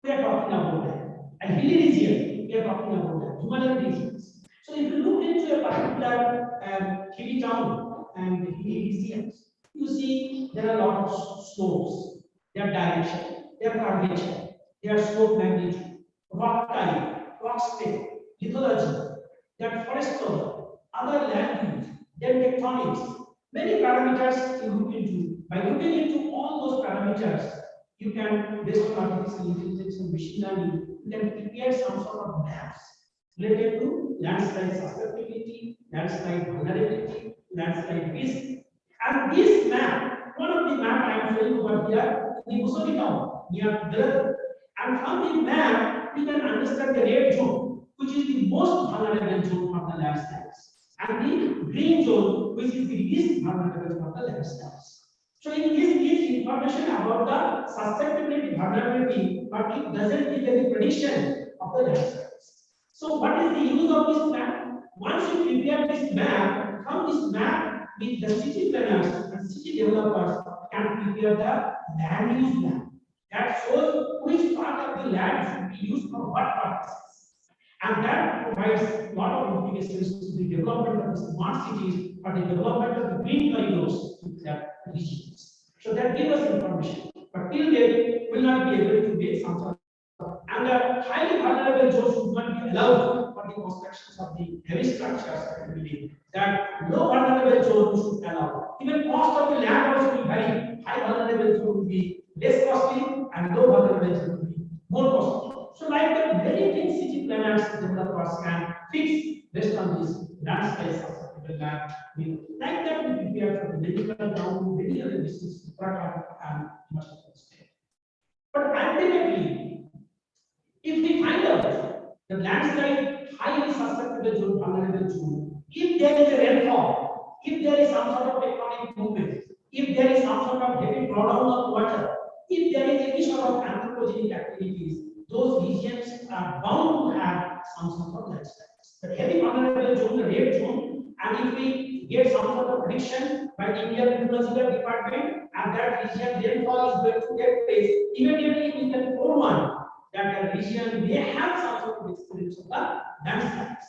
we are talking about that. And hilly region, we are talking about that. Himalayan regions. So, if you look into a particular hilly town and hilly regions, you see there are a lot of slopes, their direction, their curvature, their slope magnitude, rock type, rock state, lithology, their forest cover, other land use, their tectonics, many parameters you look into. By looking into all those parameters, you can, based on artificial intelligence and machine learning, you can prepare some sort of maps related to landslide susceptibility, landslide vulnerability, landslide risk. And this map, one of the map I am showing over here, in the Mussoorie town near Dehradun. And from the map, you can understand the red zone, which is the most vulnerable zone of the landslides, and the green zone, which is the least vulnerable of the landslides. So it gives information about the susceptibility, vulnerability, but it doesn't give any prediction of the landslides. So what is the use of this map? Once you prepare this map, from this map, with the city planners and city developers can prepare the land use map that shows which part of the land should be used for what purposes. And that provides a lot of implications to the development of the smart cities or the development of the green corridors in that regions. So that gives us information. But till then, we will not be able to make some sort of, and the highly vulnerable zones would not be allowed for the constructions of the heavy structures that low vulnerable zones should allow. Even cost of the land also will vary. High vulnerable zone will be less costly and low vulnerable zone will be more costly. So like that, many things city planners and developers can fix based on this landscape susceptible land. Like that, we prepare for the medical town, many other districts, Uttarakhand and Himachal state. But ultimately, if we find out the landslide highly susceptible zone, vulnerable zone, if there is a rainfall, if there is some sort of tectonic movement, if there is some sort of heavy drawdown of water, if there is any sort of anthropogenic activities, those regions are bound to have some sort of landslides. The heavy vulnerable zone, the red zone, and if we get some sort of prediction by the Indian Meteorological Department, and that region rainfall is going to take place, immediately we can forewarn that the region may have some sort of experience of the landslides.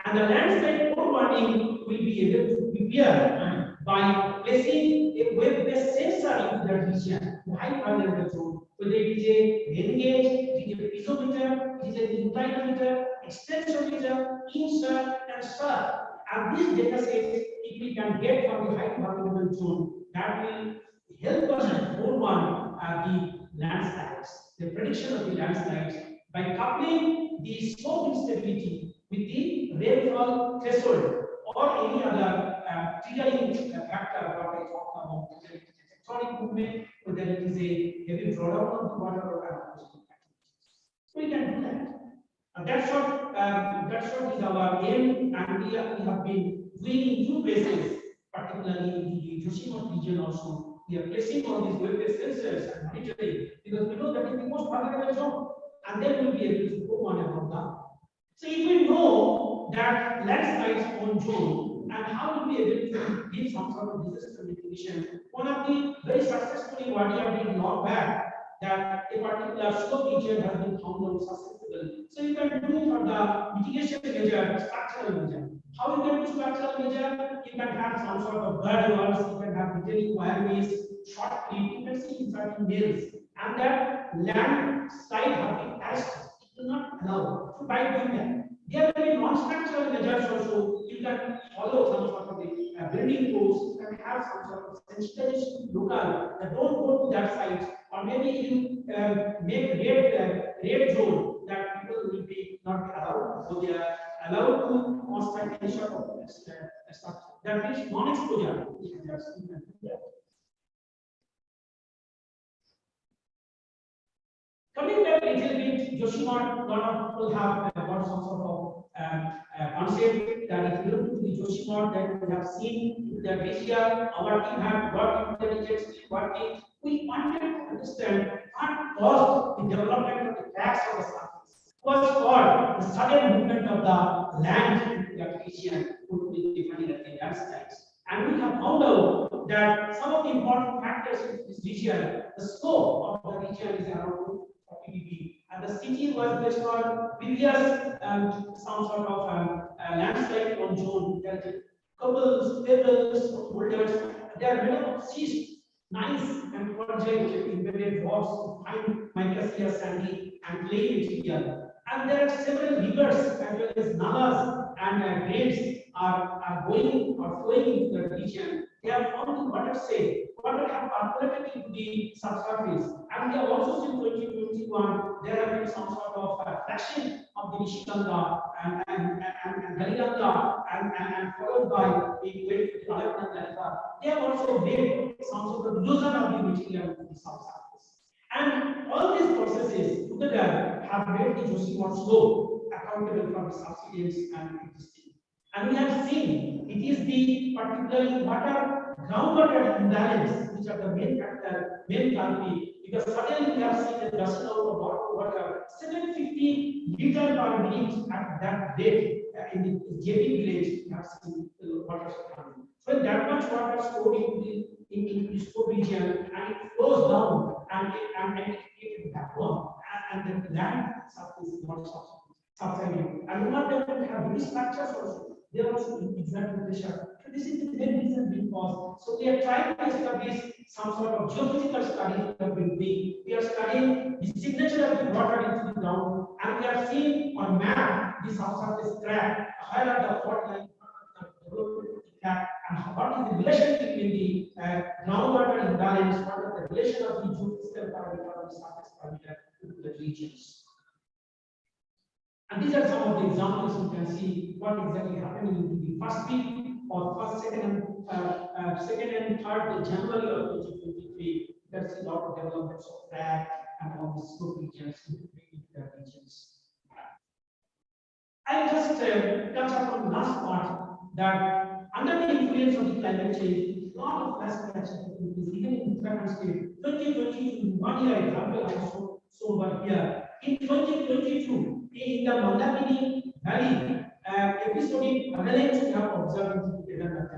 And the landslide forewarning will be able to prepare by placing a web-based sensor into that region, the high vulnerable zone, whether it is a rain gauge, it is a piezometer, it is a inclinometer, extensometer, insert, and stir. And these data sets, if we can get from the high vulnerable zone, that will help us to forewarn the landslides, the prediction of the landslides, by coupling the slope instability with the rainfall threshold or any other triggering factor what I talked about, whether it is a tectonic movement, whether it is a heavy drawdown of the water or other so we can do that. That short is our aim, and we have been doing in two places, particularly in the Yoshimoto region also. We are placing all these web-based sensors and monitoring because we know that is the most vulnerable zone, and then we'll be able to go on about that. So if we know that landslides on zone and how to be able to give some sort of disaster mitigation, one of the very successfully what we have been log back that a particular slope region has been found on susceptible. So you can do for the mitigation measure, structural measure. How you can do structural measure? You can have some sort of guard walls, you can have retaining wireways, short clip, you can see in certain mills, and that landslide have been arrested. It will not allow. So by doing that, there will be non-structural measures also. You can follow some sort of a building codes, you can have some sort of sensitization local that don't go to that site, or maybe you make red zone that people will be not allowed, so they are allowed to construct any sort of structure. That means non-exposure. Coming back a little bit, Yoshimar, a lot of people have got some sort of concept that if you look to the Yoshimar that we have seen the glacier, our team have worked intelligently working. We wanted to understand what caused the development of the cracks of the surface. Was for the sudden movement of the land in the region would be defined as the landslides. And we have found out that some of the important factors in this region, the scope of the region is around PPP, and the city was based on previous some sort of landslide on zone. There are cobbles, pebbles, boulders. They are made up of schist, gneiss, and project embedded rocks, fine mica sandy, and clay material. And there are several rivers as well as nalas and drains are going or flowing into the region. They have found the water safe. Water have percolated into the subsurface, and we have also seen 2021 there have been some sort of flashing of the Nishikanga and Galiganga and followed by the Alaknanda. They have also made some sort of illusion of the material into the subsurface. And all these processes together have made the Yoshimar slope accountable for the subsidence and existing. And we have seen it is the particularly groundwater imbalance which are the main factor, main culprit, because suddenly we have seen the gushing out of water 750 liters per minute at that rate in the JP village. We have seen water coming. So that much water stored in the slope region, and it flows down and it creates vacuum, and the land surface is not subsiding. And one of them have many structures also. They are also exerting pressure. So this is the main reason because. So we are trying to establish some sort of geophysical study we have been doing. We are studying the signature of the water into the ground, and we are seeing on map the subsurface crack, where are the fault line, and what is the relationship between the groundwater imbalance, what is the relation of the geophysical parameter and the surface parameter to the regions. And these are some of the examples you can see what exactly happening in the first week or first, second, and third January of 2023. There's a lot of developments of crack and all the slope regions in the regions. I'll just touch upon the last part that under the influence of the climate change, a lot of flashbacks activities, even in Uttarakhand state, 2022, 1 year example I show over here. In 2022, in the Mandakini Valley, episodic avalanche we have observed in the Kedarnath.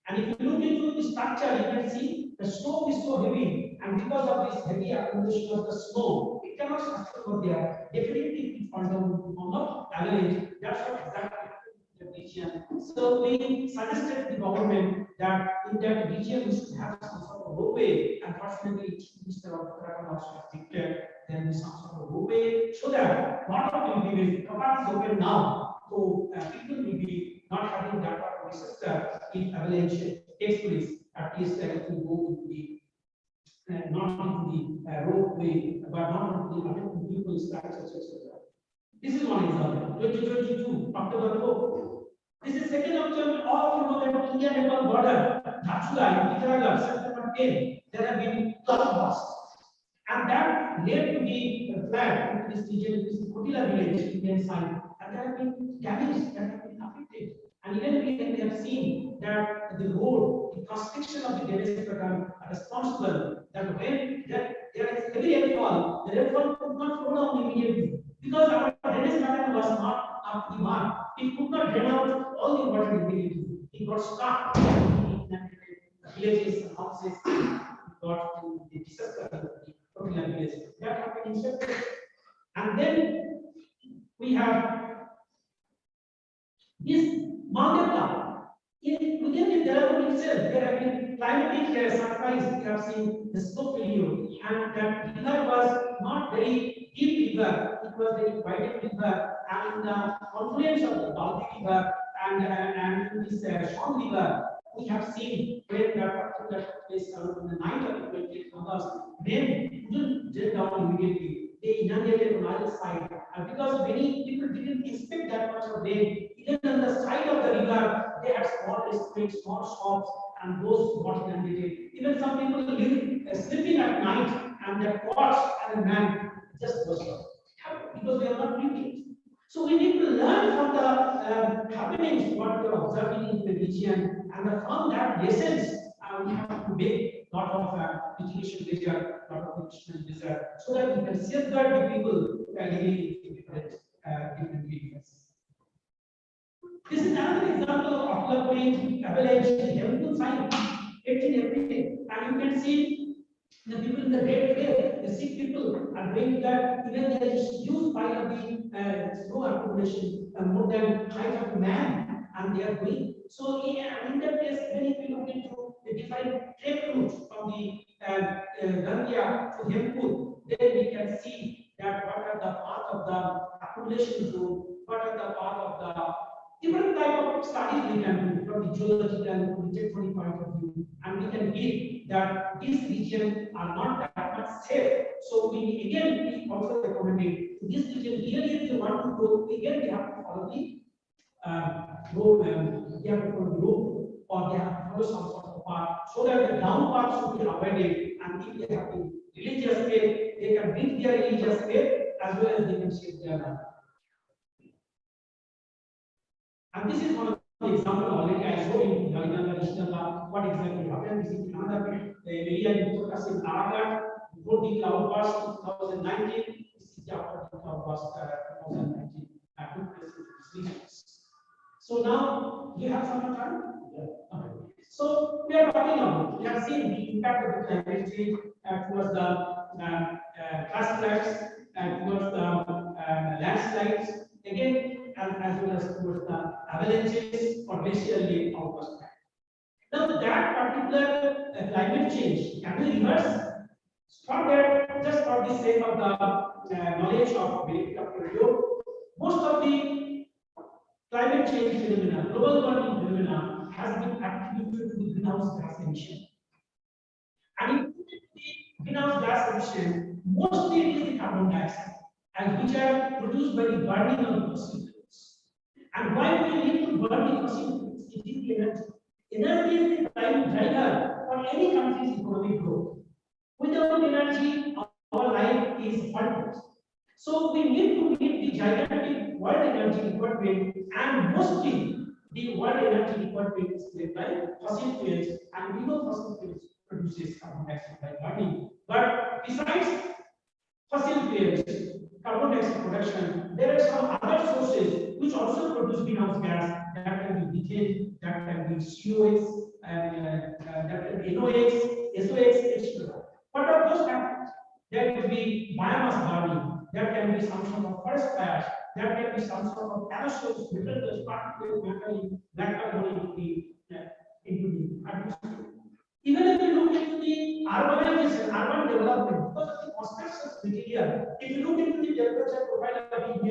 And if you look into the structure, you can see the snow is so heavy, and because of this heavy accumulation of the snow, it cannot structure over there. Definitely, it falls down in the form of avalanche. That's what exactly happened in the region. So we suggested to the government that in that region we should have some sort of roadway. Unfortunately, Chief Minister of Uttarakhand also declared there is some sort of roadway so that lot of will be properties open now. So people will be not having that part of disaster if avalanche takes place. At least it will go into the not into the roadway, but not into the people structures, etc. This is one example. 2022 October 4. This is second observation. All you know that India Nepal border, Dhachula, Vitaragar, September 10, there have been cloud bursts. And that led to the flood in this region, this Kotila village, Indian side, and there have been damage that have been affected. And even we have seen that the road, the construction of the damage program are responsible that when there is heavy rainfall, the rainfall could not flow down immediately because our drainage pattern was not up to the mark. It could not drain out all the water immediately. It got stuck in the villages and houses, got to the disaster of the Kotila village. That happened in September. And then we have this mountain cloud. Within the Delaware itself, there have been climatic surprise. We have seen the slope value, and that river was not very deep river. It was very wide river, and the confluence of the Baltic River and this Swan River, we have seen when that particular place on the night of the 20th August, rain couldn't drain down immediately. They inundated on either side, and because many people didn't expect that much of rain, even on the side of the river, they had small streets, small shops, and those got inundated. Even some people sleeping at night, and their pots and the man just burst out because they are not prepared. So we need to learn from the happenings what we are observing in the region, and from that lessons we have to make lot of mitigation measure, lot of mitigation measure, so that we can safeguard the people living in different areas. This is another example of occurring avalanche in Hemkund site, 18 April, and you can see the people in the Great Way, the sick people are going that even there is huge pile of the snow accumulation more than height of man, and they are going. So in that case, when if you look into the different trek routes from the Gandhia to Hemkund, then we can see that what are the path of the accumulation zone, what are the path of the different type of studies we can do from the geological, technical point of view, and we can give that these regions are not that much safe. So we also recommended this region really if you want to go, again we have to follow the road, they have to follow the road, or they have to follow some sort of path, so that the down path should be avoided, and if they have the religious faith, they can bring their religious faith as well as they can save their life. And this is one of the examples already I showed in Galinanga National Park. What exactly happened? This is another area in Uttarakhand, Naragarh, before the cloud burst 2019. This is after the cloud burst 2019. Took place in these regions. So now we have some time. Yeah. Okay. So we are talking about, we have seen the impact of the climate change towards the flash floods and towards the landslides. Again, as well as towards the avalanches or glacial outbursts. Now, that particular climate change can be reversed. For that, just for the sake of the knowledge of benefit of radio, most of the climate change phenomena, global warming phenomena, has been attributed to the greenhouse gas emission. And in the greenhouse gas emission, mostly it is the carbon dioxide, and which are produced by the burning of the fossil fuels. And why we need to burn the fossil fuels? It is the energy. Energy is the prime driver for any country's economic growth. Without energy, our life is hopeless. So we need to meet the gigantic world energy requirement, and mostly the world energy requirement is made by fossil fuels, and we know fossil fuels produces carbon dioxide by burning. But besides fossil fuels, carbon dioxide production, there are some other sources which also produce greenhouse gas. That can be methane, that can be COx, and that can be NOx, SOx, etc. What are those factors? There could be biomass burning, there can be some sort of forest fires, there can be some sort of aerosols, minerals, particles, matter going into the atmosphere. Even if you look into the urbanization, urban development, because of the construction material, if you look into the temperature profile of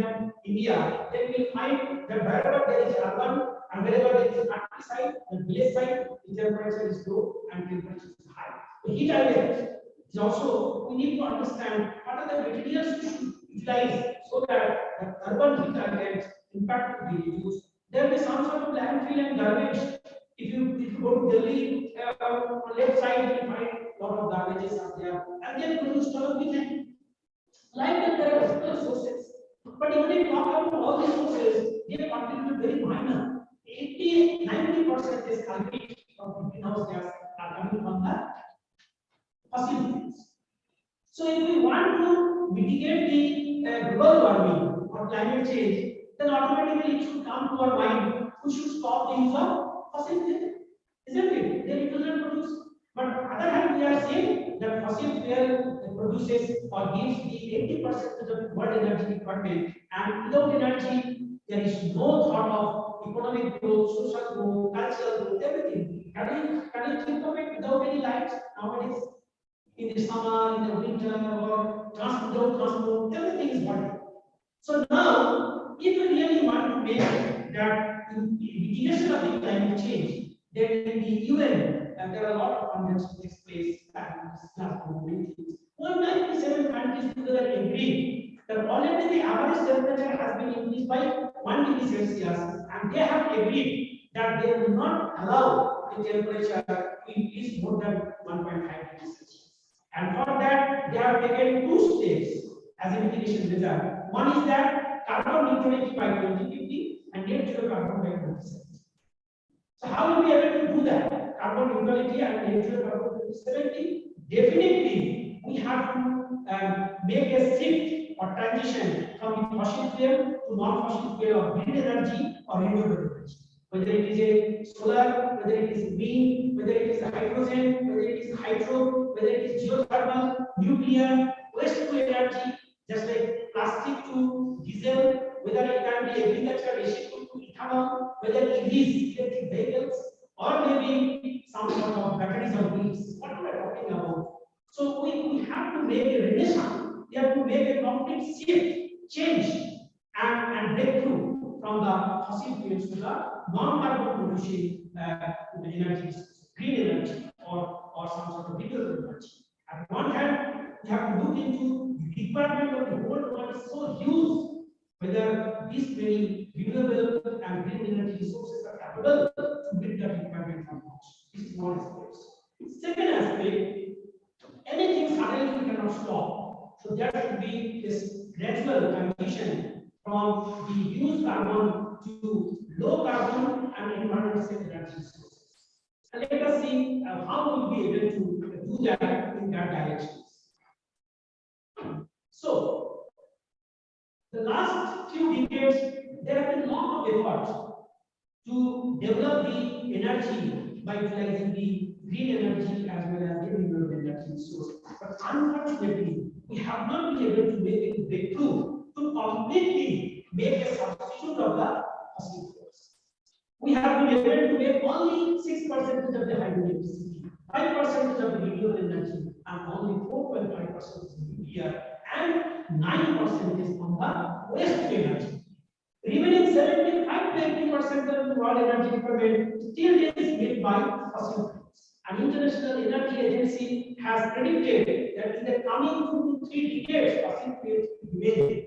India, then we find that wherever there is urban and wherever there is countryside and village side, the temperature is low and temperature is high. The heat island is also, we need to understand what are the materials we should utilize so that the urban heat island impact will be reduced there will be some sort of landfill and garbage. If you go to Delhi, on left side, you will find a lot of garbages are there, and they produce a lot of methane. Like that, there are multiple sources. But even if you talk about all these sources, they contribute very minor. 80-90% is concrete of greenhouse gas are coming from the fossil fuels. So if we want to mitigate the global warming or climate change, then automatically it should come to our mind, we should stop the use of fossil fuel, isn't it? Then it doesn't produce. But on the other hand, we are saying that fossil fuel produces or gives the 80% of the world energy requirement, and without energy, there is no thought of economic growth, social growth, cultural growth, everything. Can you think of it without any lights nowadays? In the summer, in the winter, or transport, everything is water. So now, if we really want to make that mitigation of the climate change, then in the UN, there are a lot of conventions takes place and Glasgow meetings. 197 countries together agreed that already the average temperature has been increased by 1 degree Celsius, and they have agreed that they will not allow the temperature to increase more than 1.5 degrees Celsius. And for that, they have taken 2 steps as a mitigation measure. One is that carbon neutrality by 2050 and net zero carbon by 2070. So how will we be able to do that? Carbon neutrality and net zero carbon by 2070? Definitely, we have to make a shift or transition from the fossil fuel to non-fossil fuel of green energy or renewable energy. Whether it is a solar, whether it is wind, whether it is hydrogen, whether it is hydro, whether it is geothermal, nuclear, waste to energy, just like plastic to diesel, whether it can be agriculture residual to ethanol, whether EVs, electric vehicles, or maybe some sort of batteries or wheels, what we are talking about. So we have to make a renaissance, we have to make a complete shift, change, and breakthrough from the fossil fuels to the non-carbon producing energy, green energy, or some sort of renewable energy. At one hand, we have to look into the requirement of the whole world is so huge, whether these many renewable and green energy resources are capable to meet that requirement or not. This is one aspect. Second aspect, anything suddenly we cannot stop. So there should be this gradual transition from the used carbon to low carbon and environmental energy sources. And let us see how we will be able to do that in that direction. So, the last few decades, there have been a lot of efforts to develop the energy by utilizing the green energy as well as renewable energy source. But unfortunately, we have not been able to make a breakthrough to completely make a substitute of the fossil fuels. We have been able to make only 6% of the hydroelectricity, 5% of the renewable energy, and only 4.5% of the nuclear, and 9% is from the waste energy. Remaining 75 to 80% of the world energy requirement still is made by fossil fuels. An International Energy Agency has predicted that in the coming 2 to 3 decades, fossil fuels will be made.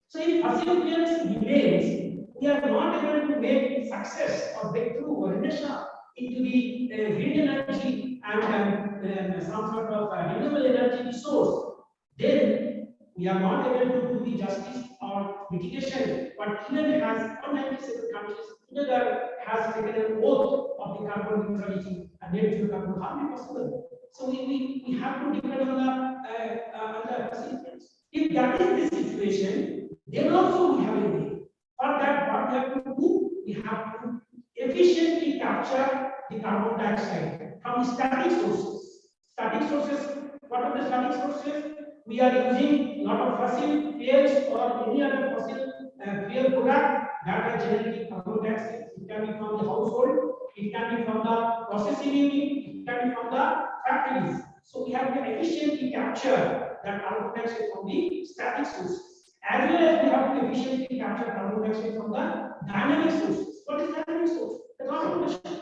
So if fossil fuels remains, we are not able to make success or breakthrough or renaissance into the green energy and some sort of renewable energy resource, then we are not able to do the justice or mitigation. But even has 197 countries together has taken an oath of the carbon neutrality and net zero carbon, how is possible? So we have to depend on the fossil fuels. If that is the situation, then also we have a way. For that, what we have to do, we have to efficiently capture the carbon dioxide from static sources. Static sources, what are the static sources? We are using a lot of fossil fuels or any other fossil fuel product that are generating carbon dioxide. It can be from the household, it can be from the processing unit, it can be from the factories. So we have to efficiently capture that carbon dioxide from the static sources, as well as we have to efficiently capture carbon dioxide from the dynamic sources. What is dynamic source? The carbon dioxide.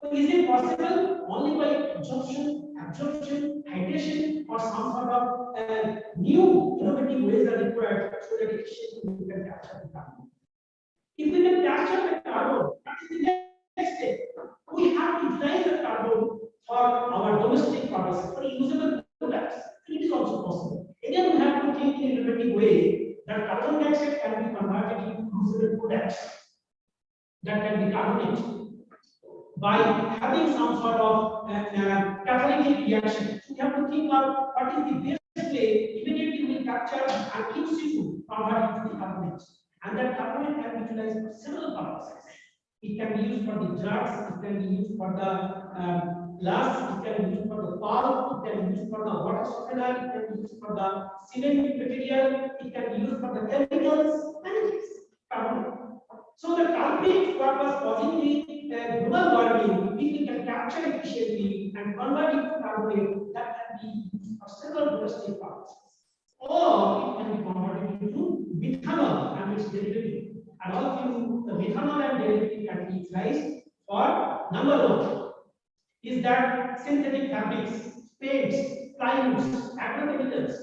So is it possible only by absorption, hydration, or some sort of new innovative ways are required so that efficiently we can capture the carbon? If we can capture the carbon, what is the next step? We have to utilize the carbon for our domestic purposes, for usable products. It is also possible. Again, we have to think in a innovative way that carbon dioxide can be converted into usable products that can be carbonated by having some sort of catalytic reaction. So we have to think of what is the best way immediately we capture and in situ convert it to the carbonate. And that carbonate can be utilized for several purposes. It can be used for the drugs, it can be used for the glass, it can be used for the pulp, it can be used for the water softener, it can be used for the cement material, it can be used for the chemicals, many things. Carbonate. So the complete purpose causing the global warming, if we can capture efficiently and convert it to carbonate, that can be used for several domestic purposes. Or it can be converted into methanol and its derivative. And also the methanol and derivative can be utilized for number one is that synthetic fabrics, paints, plywoods, agrochemicals.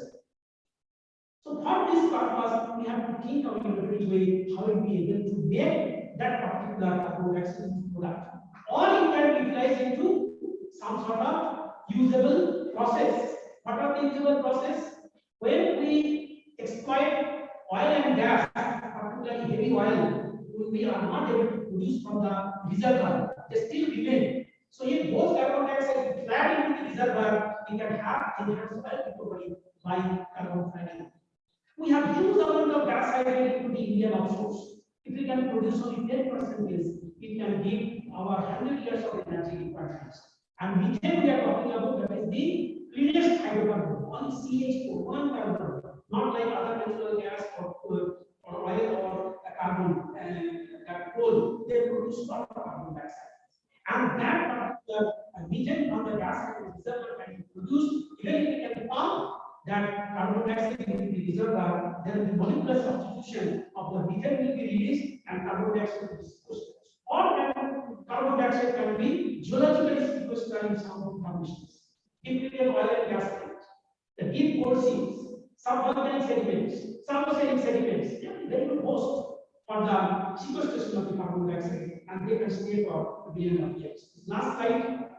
So for this purpose, we have to think of in a different way how we be able to make that particular carbon dioxide product. Or it can be utilized into some sort of usable process. What are the usable process? When we exploit oil and gas, particularly heavy oil, we are not able to produce from the reservoir. They still remain. So if those carbon dioxide is fed into the reservoir, we can have enhanced oil recovery by carbon firing. We have huge amount of gas hydrate into the Indian offshores. If we can produce only 10%, it can give our 100 years of energy requirements. And methane we are talking about, that is the cleanest hydrocarbon, only CH4, one carbon, not like other natural gas or oil or carbon, coal. They produce lot of carbon dioxide. And that particular methane from the gas hydrate reservoir can be produced even if it can be found that carbon dioxide in the reservoir, there will be molecular substitution of the methane will be released and carbon dioxide will be sequestered. Or carbon dioxide can be geologically sequestered in some formations. Typically, oil and gas fields, the deep core seams, subvolcanic sediments, suboceanic sediments, they are very good host for the sequestration of the carbon dioxide, and they can stay for a billion of years. Last slide,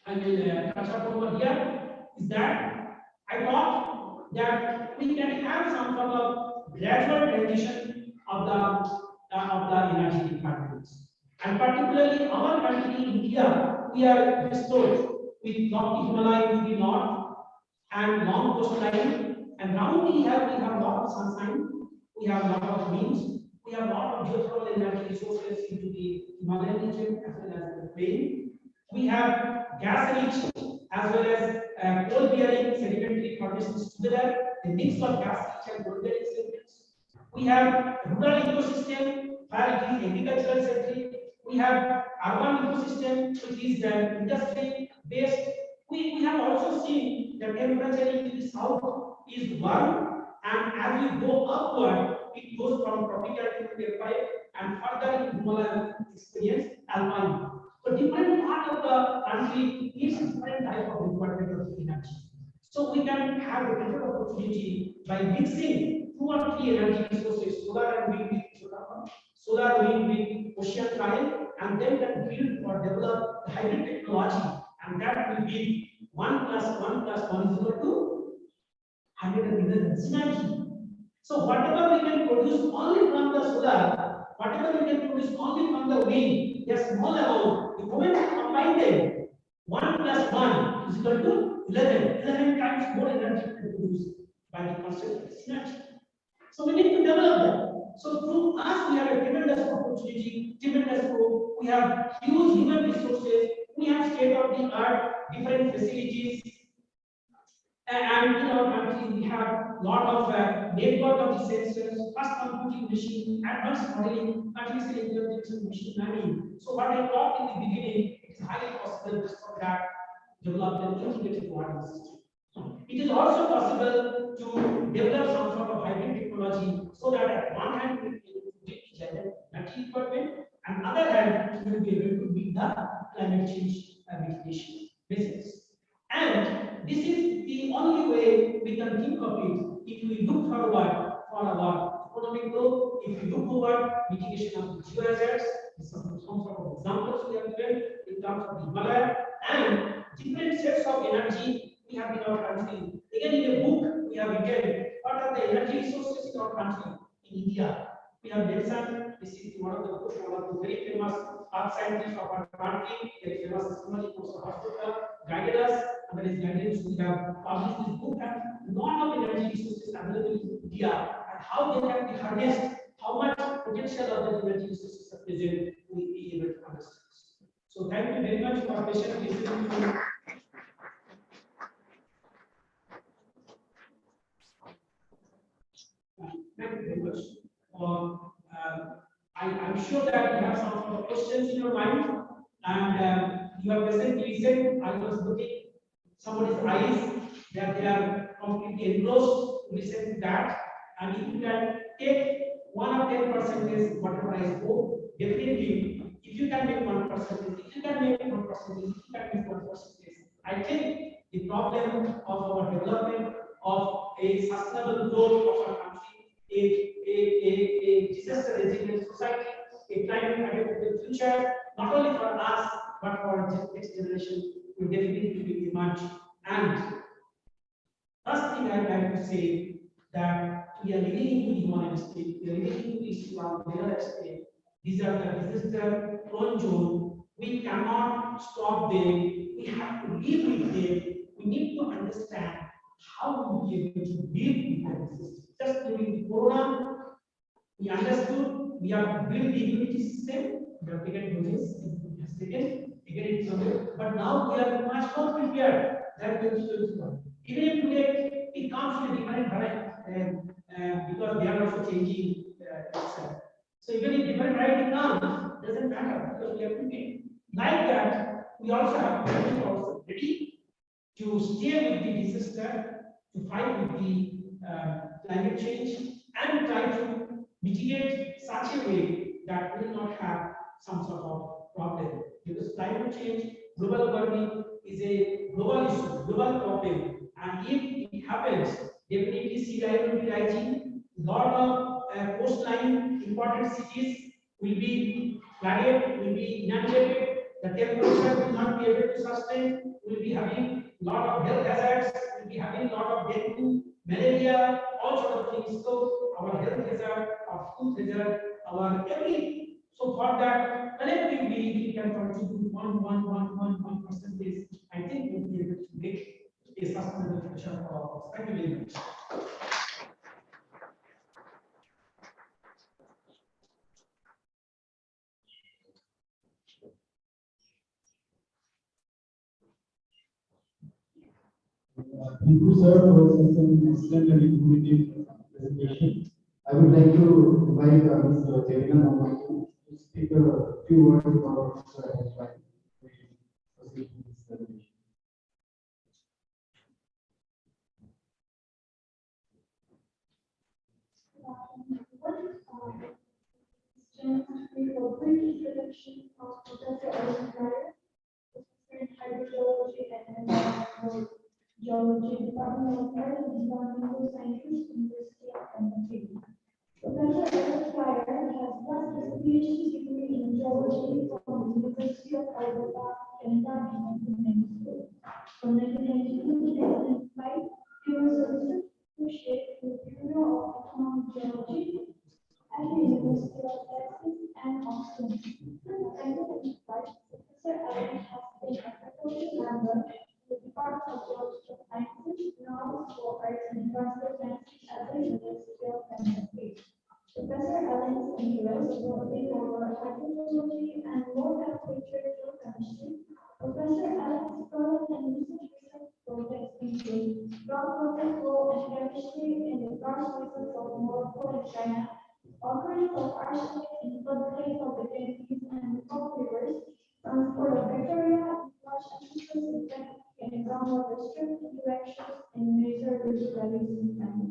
I will touch up over here is that I thought that we can have some sort of gradual transition of the energy requirements. And particularly our country, India, we are restored with lofty Himalaya to the north and long coastline. And now we have a lot of sunshine, we have a lot of winds, we have a lot of geothermal energy resources into the Himalayan region as well as the plain. We have gas rich as well as coal bearing sedimentary formations together, a mix of gas rich and coal bearing sediments. We have rural ecosystem where it is agricultural centric. We have urban ecosystem which is industry based. We have also seen that temperature in the south is warm, and as we go upward, it goes from tropical to temperate and further in Himalayan experience alpine. So different part of the country needs different type of requirement of energy. So we can have a better opportunity by mixing 2 or 3 energy resources, solar and wind with solar wind with ocean current, and then can build or develop the hybrid technology, and that will be 1 + 1 + 1 is equal to 100 synergy. So whatever we can produce only from the solar, whatever we can produce only from the wind, a small amount. The moment we combine them, 1 + 1 is equal to 11 times more energy produced by the concept of synergy. So we need to develop that. So through us, we have a tremendous opportunity, tremendous scope. We have huge human resources. We have state-of-the-art different facilities. And in our country, we have a lot of network of the sensors, fast computing machine, advanced modeling, artificial intelligence, and machine learning. So what I talked in the beginning, it is highly possible just for that develop an integrated water system. It is also possible to develop some sort of hybrid technology so that at one hand we will be able to meet each other energy requirement, and other hand we will be able to meet the climate change mitigation basis. And this is the only way we can think of it if we look forward for our economic growth, if you look over mitigation of the geohazards, some sort of examples we have given in terms of the Himalaya and different sets of energy we have in our country. Again, in a book we have written what are the energy resources in our country. In India, we have mentioned this is one of the very famous earth scientists of our country, very famous astronomy hospital, guided us, and that is guidance we have published this book and lot of energy resources available in India and how they can be harnessed, how much potential of the energy resources are present, we be able to understand. So thank you very much for patiently listening to me. Thank you very much. I'm sure that you have some sort of questions in your mind, and you have presently listened. I was looking somebody's eyes that they are completely engrossed to listen to that. And if you can take 1 or 10% whatever I spoke, definitely, if you can make 1%, if you can make 1%, if you can make 1%, I think the problem of our development of a sustainable growth of our country, a disaster resilient society, a climate adaptive future, not only for us but for the next generation, will definitely emerge. And last thing I'd like to say that we are living into the human state, we are living into the real estate. These are the disaster prone zone. We cannot stop them. We have to live with them. We need to understand how we be able to live with them. Just during the corona, we understood we have to build the immunity system. We have taken doses, it has taken, again it's okay. But now we are much more prepared than 2021. Even if today it comes in a different variety, because they are also changing itself. So even if different variety comes, doesn't matter because we are prepared. Like that, we also have to be also ready to stay with the disaster, to fight with the climate change, and try to mitigate such a way that will not have some sort of problem. Because climate change, global warming is a global issue, global problem, and if it happens, definitely sea level will be rising. Lot of coastline important cities will be flooded, will be inundated. The temperature will not be able to sustain. Will be having lot of health hazards. Will be having lot of dengue, malaria, all sort of things. So our health hazard, our food hazard, our everything. So for that, collectively we can contribute 1%. I think we'll be able to make a sustainable future for our. Thank you very much. Thank you, sir, for such an excellent and informative presentation. I would like to invite Ms. Devina Mohammed to speak a few words about why we proceed with this presentation. We will brief introduction of Professor Ellen Carter, Professor in Hydrogeology and Environmental Geology, Department of Earth and Environmental Sciences, University of MIT. Professor Ellen Carter has his PhD degree in geology from the University of Alberta, Canada, in 1992. From 1992 to 2005, he was a research associate in the Bureau of Economic Geology at the University of Texas and Austin. Since 1985, Professor Ellen has been a faculty member in the Department of Geological Sciences, now for Arts and Environmental Sciences at the University of MIT. Professor Ellen's interests were in hydrogeology and water-temperature geochemistry. Professor Ellen's current and recent research projects include groundwater flow and chemistry in the karst basins of Morocco and China, occurrence of arsenic in floodplains of the Ganges and Mekong rivers, transport of bacteria, large emphasis in groundwater stream interactions in major river valleys in China.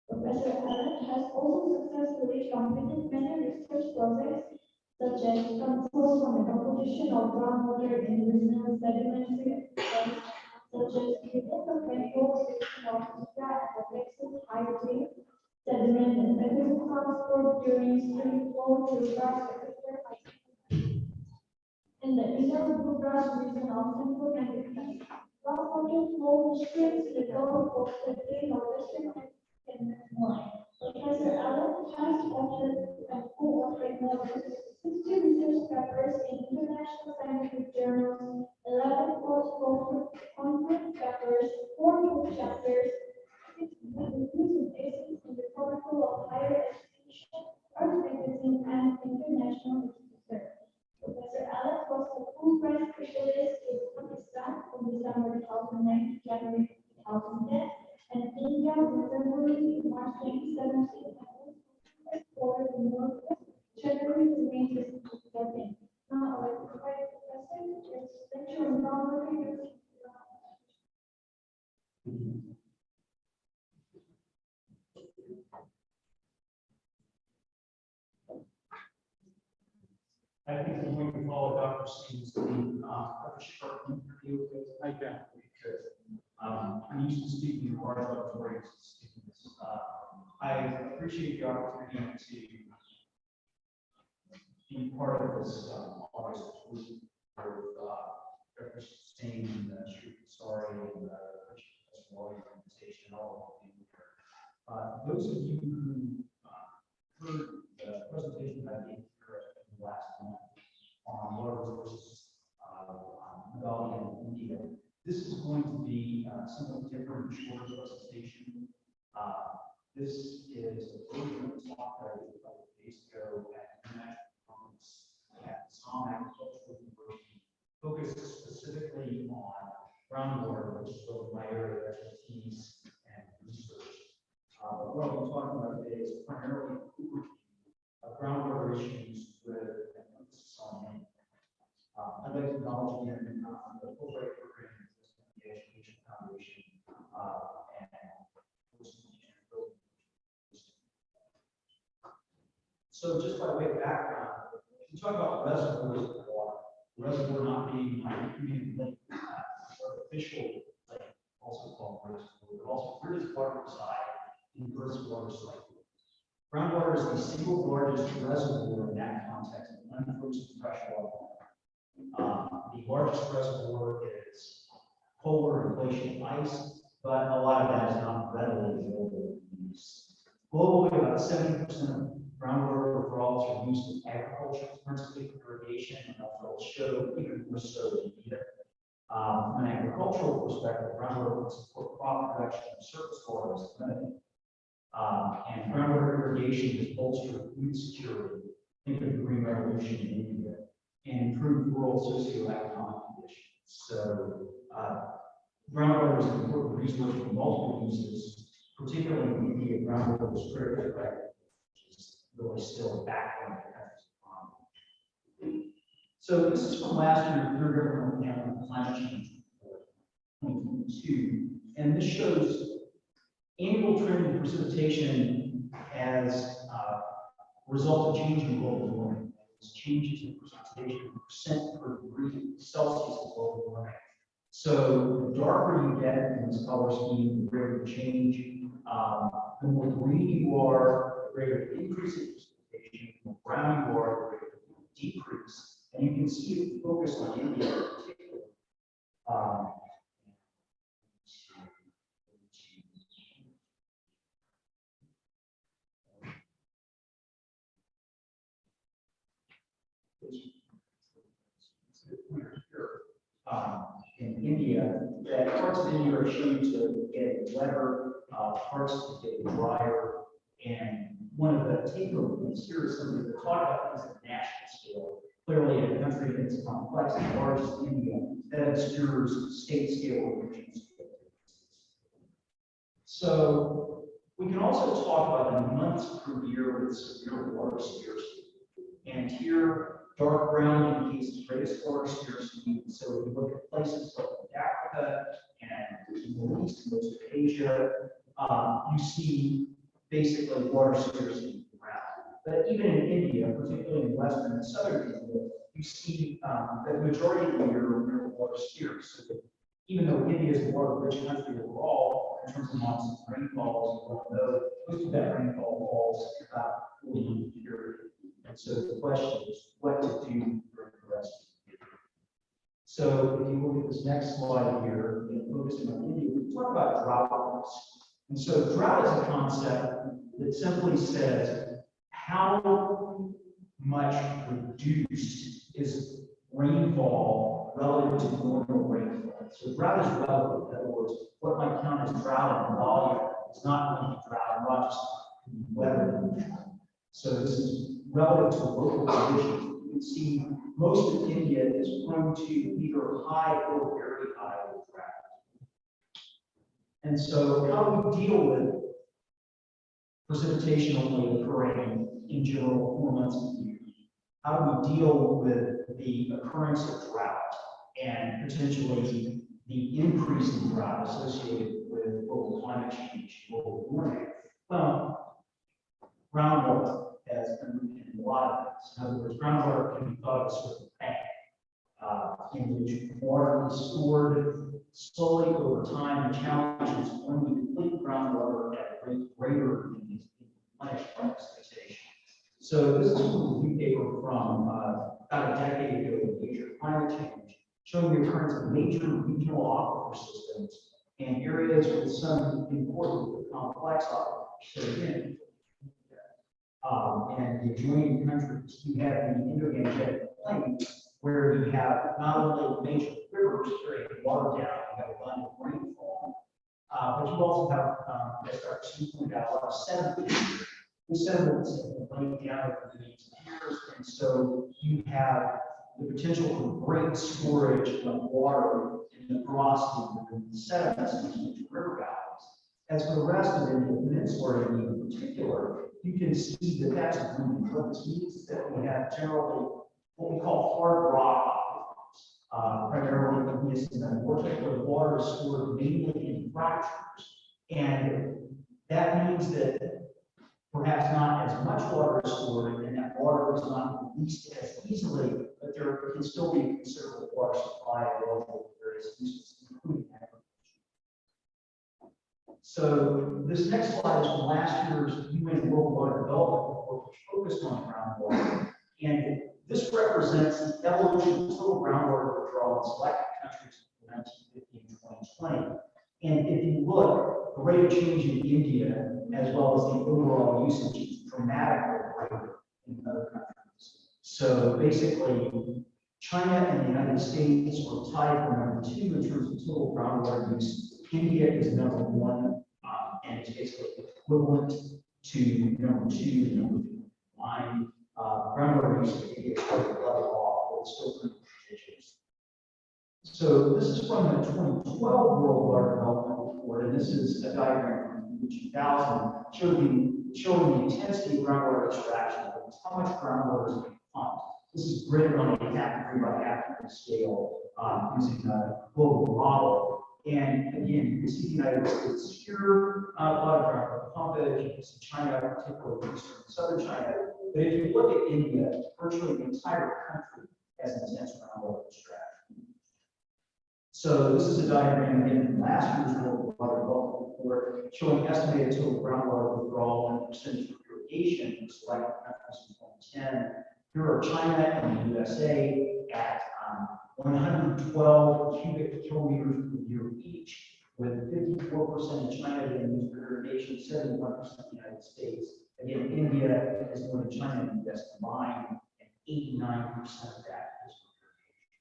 Professor Allen has also successfully completed many research projects such as controls from the composition of groundwater in regional sedimentary systems, such as the mangrove system of India and the Texas Highway, sediment and sediment transport during stream flow to grass aquifer. In the eastern bluegrass region of central Kentucky, groundwater flow restricts the Gulf of the northwestern and more. Professor Allen has authored and co-authored more than 60 research papers in international scientific journals, 11 conference papers, 4 book chapters, 6 presentations in the Chronicle of Higher Education, Earth Magazine, and International Research. Professor Alex was a Fulbright specialist in Pakistan from December 2009 to January 2010, and India from February to March 2017, and for the Northwest, January to May 2017. Now, I will provide Professor his lecture on groundwater. I think I'm going to follow Dr. Stevens' lead, a short interview with ICAP because I'm used to speaking in large auditoriums. I appreciate the opportunity to be part of this August week with Dr. Steen and Sri Sorry and Professor Lawyer presentation and all of you here. Those of you who heard the presentation that I gave last month on water resources Magali in India. This is going to be somewhat different, shorter presentation. This is a version of the talk that I did a couple of days ago at International Conference at Assam Agricultural University, focused specifically on groundwater, which is both my area of expertise and research. But what I'm talking about today is primarily groundwater issues with an emphasis on Maine. I'd like to acknowledge again the Fulbright program, the Education Foundation, and so just by way of background, we talk about reservoirs of water, reservoir not being human link, artificial lake, also called reservoir, but also where does water reside in the Earth's water cycle? Groundwater is the single largest reservoir in that context of unfrozen freshwater. The largest reservoir is polar and glacial ice, but a lot of that is not readily available for use. Globally, about 70% of groundwater withdrawals are used in agriculture, principally for irrigation, and I'll show even more so in India. From an agricultural perspective, groundwater will support crop production and surface water is limited. And groundwater irrigation has bolstered food security. Think of the Green Revolution in India and improved rural socioeconomic conditions. So, groundwater is an important resource for multiple uses, particularly in India. Groundwater is critical, right? Which is really still a backbone of the country's economy. So, this is from last year's Third Government Climate Change Report 2022, and this shows annual trend in precipitation as a result of change in global warming. This changes in precipitation percent per degree Celsius of global warming. So the darker you get in this color scheme, the greater the change. The more green you are, the greater the increase in precipitation. The more brown you are, the greater the decrease. And you can see if you focus on India in particular. In India, that parts of India are shown to get wetter, parts to get drier, and one of the take-home points here is something to talk about things at the national scale. Clearly, in a country that's complex and large as India, that obscures state-scale regions. So we can also talk about the months per year with severe water scarcity, and here dark brown indicates the greatest water scarcity. So if you look at places like Africa and the Middle East and most of Asia, you see basically water scarcity around. But even in India, particularly in western and southern India, you see that the majority of the year we're water scarce. So even though India is a more rich country overall, in terms of monsoon rainfall, as you well know, most of that rainfall falls about 40 period. And so the question is what to do during the rest of the year. So if you look at this next slide here, and focusing on India, we talk about drought. And so drought is a concept that simply says how much reduced is rainfall relative to normal rainfall. So drought is relative. In other words, what might count as drought in volume is not going to be drought, and not just weather. So this is relative to local conditions. You can see most of India is prone to either high or very high drought. And so how do we deal with precipitation only occurring in general 4 months of the year? How do we deal with the occurrence of drought and potentially the increase in drought associated with global climate change, global warming? Well, groundwater has been in a lot of this. In other words, groundwater can be thought of as sort of a bank in which water is stored slowly over time. The challenge is when we deplete groundwater at a rate greater than the replenished by precipitation. So this is a review paper from about a decade ago in Nature Climate Change, showing the occurrence of major regional aquifer systems and areas with some important but complex aquifers. So again, and the adjoining countries, you have the Indo-Gangetic Plain, where you have not only major rivers carrying water down, you have abundant rainfall, but you also have, as Dr. Sue pointed out, a lot of sediment. The sediments have been laid down over the years, and so you have the potential for great storage of water in the porosity of the sediments in river valleys. As for the rest of the Peninsula in particular, you can see that that's a green. What this means is that we have generally what we call hard rock aquifers, primarily igneous and metamorphic, where the water is stored mainly in fractures. And that means that perhaps not as much water is stored, and that water is not released as easily, but there can still be a considerable water supply available for various uses, including agriculture. So this next slide is from last year's UN World Water Development Report, which focused on groundwater. And this represents the evolution of total groundwater withdrawal in selected countries from 1950 and 2020. And if you look, the rate of change in India, as well as the overall usage, is dramatically greater in other countries. So basically, China and the United States are tied for number 2 in terms of total groundwater use. India is number 1, and it's basically equivalent to number 2 and number 9. Groundwater use in India is quite level off, but it's still pretty prodigious. So this is from the 2012 World Water Development Report, and this is a diagram from 2000 showing the intensity of groundwater extraction, how much groundwater is being pumped. This is gridded on a half-degree by half-degree scale using a global model. And again, you can see the United States here, a lot of groundwater pumpage. You can see China, particularly eastern and southern China. But if you look at India, virtually the entire country has intense groundwater extraction. So this is a diagram again from last year's World Water Development Report showing estimated total groundwater withdrawal and percentage of irrigation in selected countries in 2010. Here are China and the USA at 112 cubic kilometers per year each, with 54% in China being used for irrigation, 71% in the United States. Again, India is more than China and the US combined, and 89% of that is for irrigation.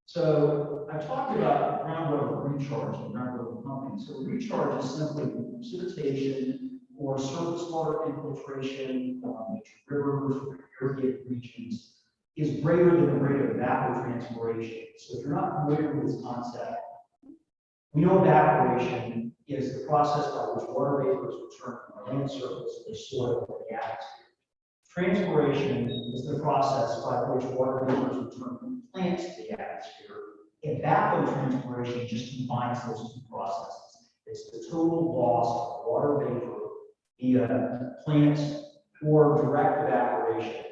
So I talked about groundwater recharge and groundwater pumping. So recharge is simply precipitation or surface water infiltration from major rivers or irrigated regions is greater than the rate of evapotranspiration. So if you're not familiar with this concept, we know evaporation is the process by which water vapors return from the land surface to the soil or the atmosphere. Transpiration is the process by which water vapors return from plants to the atmosphere. Evapotranspiration just combines those two processes. It's the total loss of water vapor via plants or direct evaporation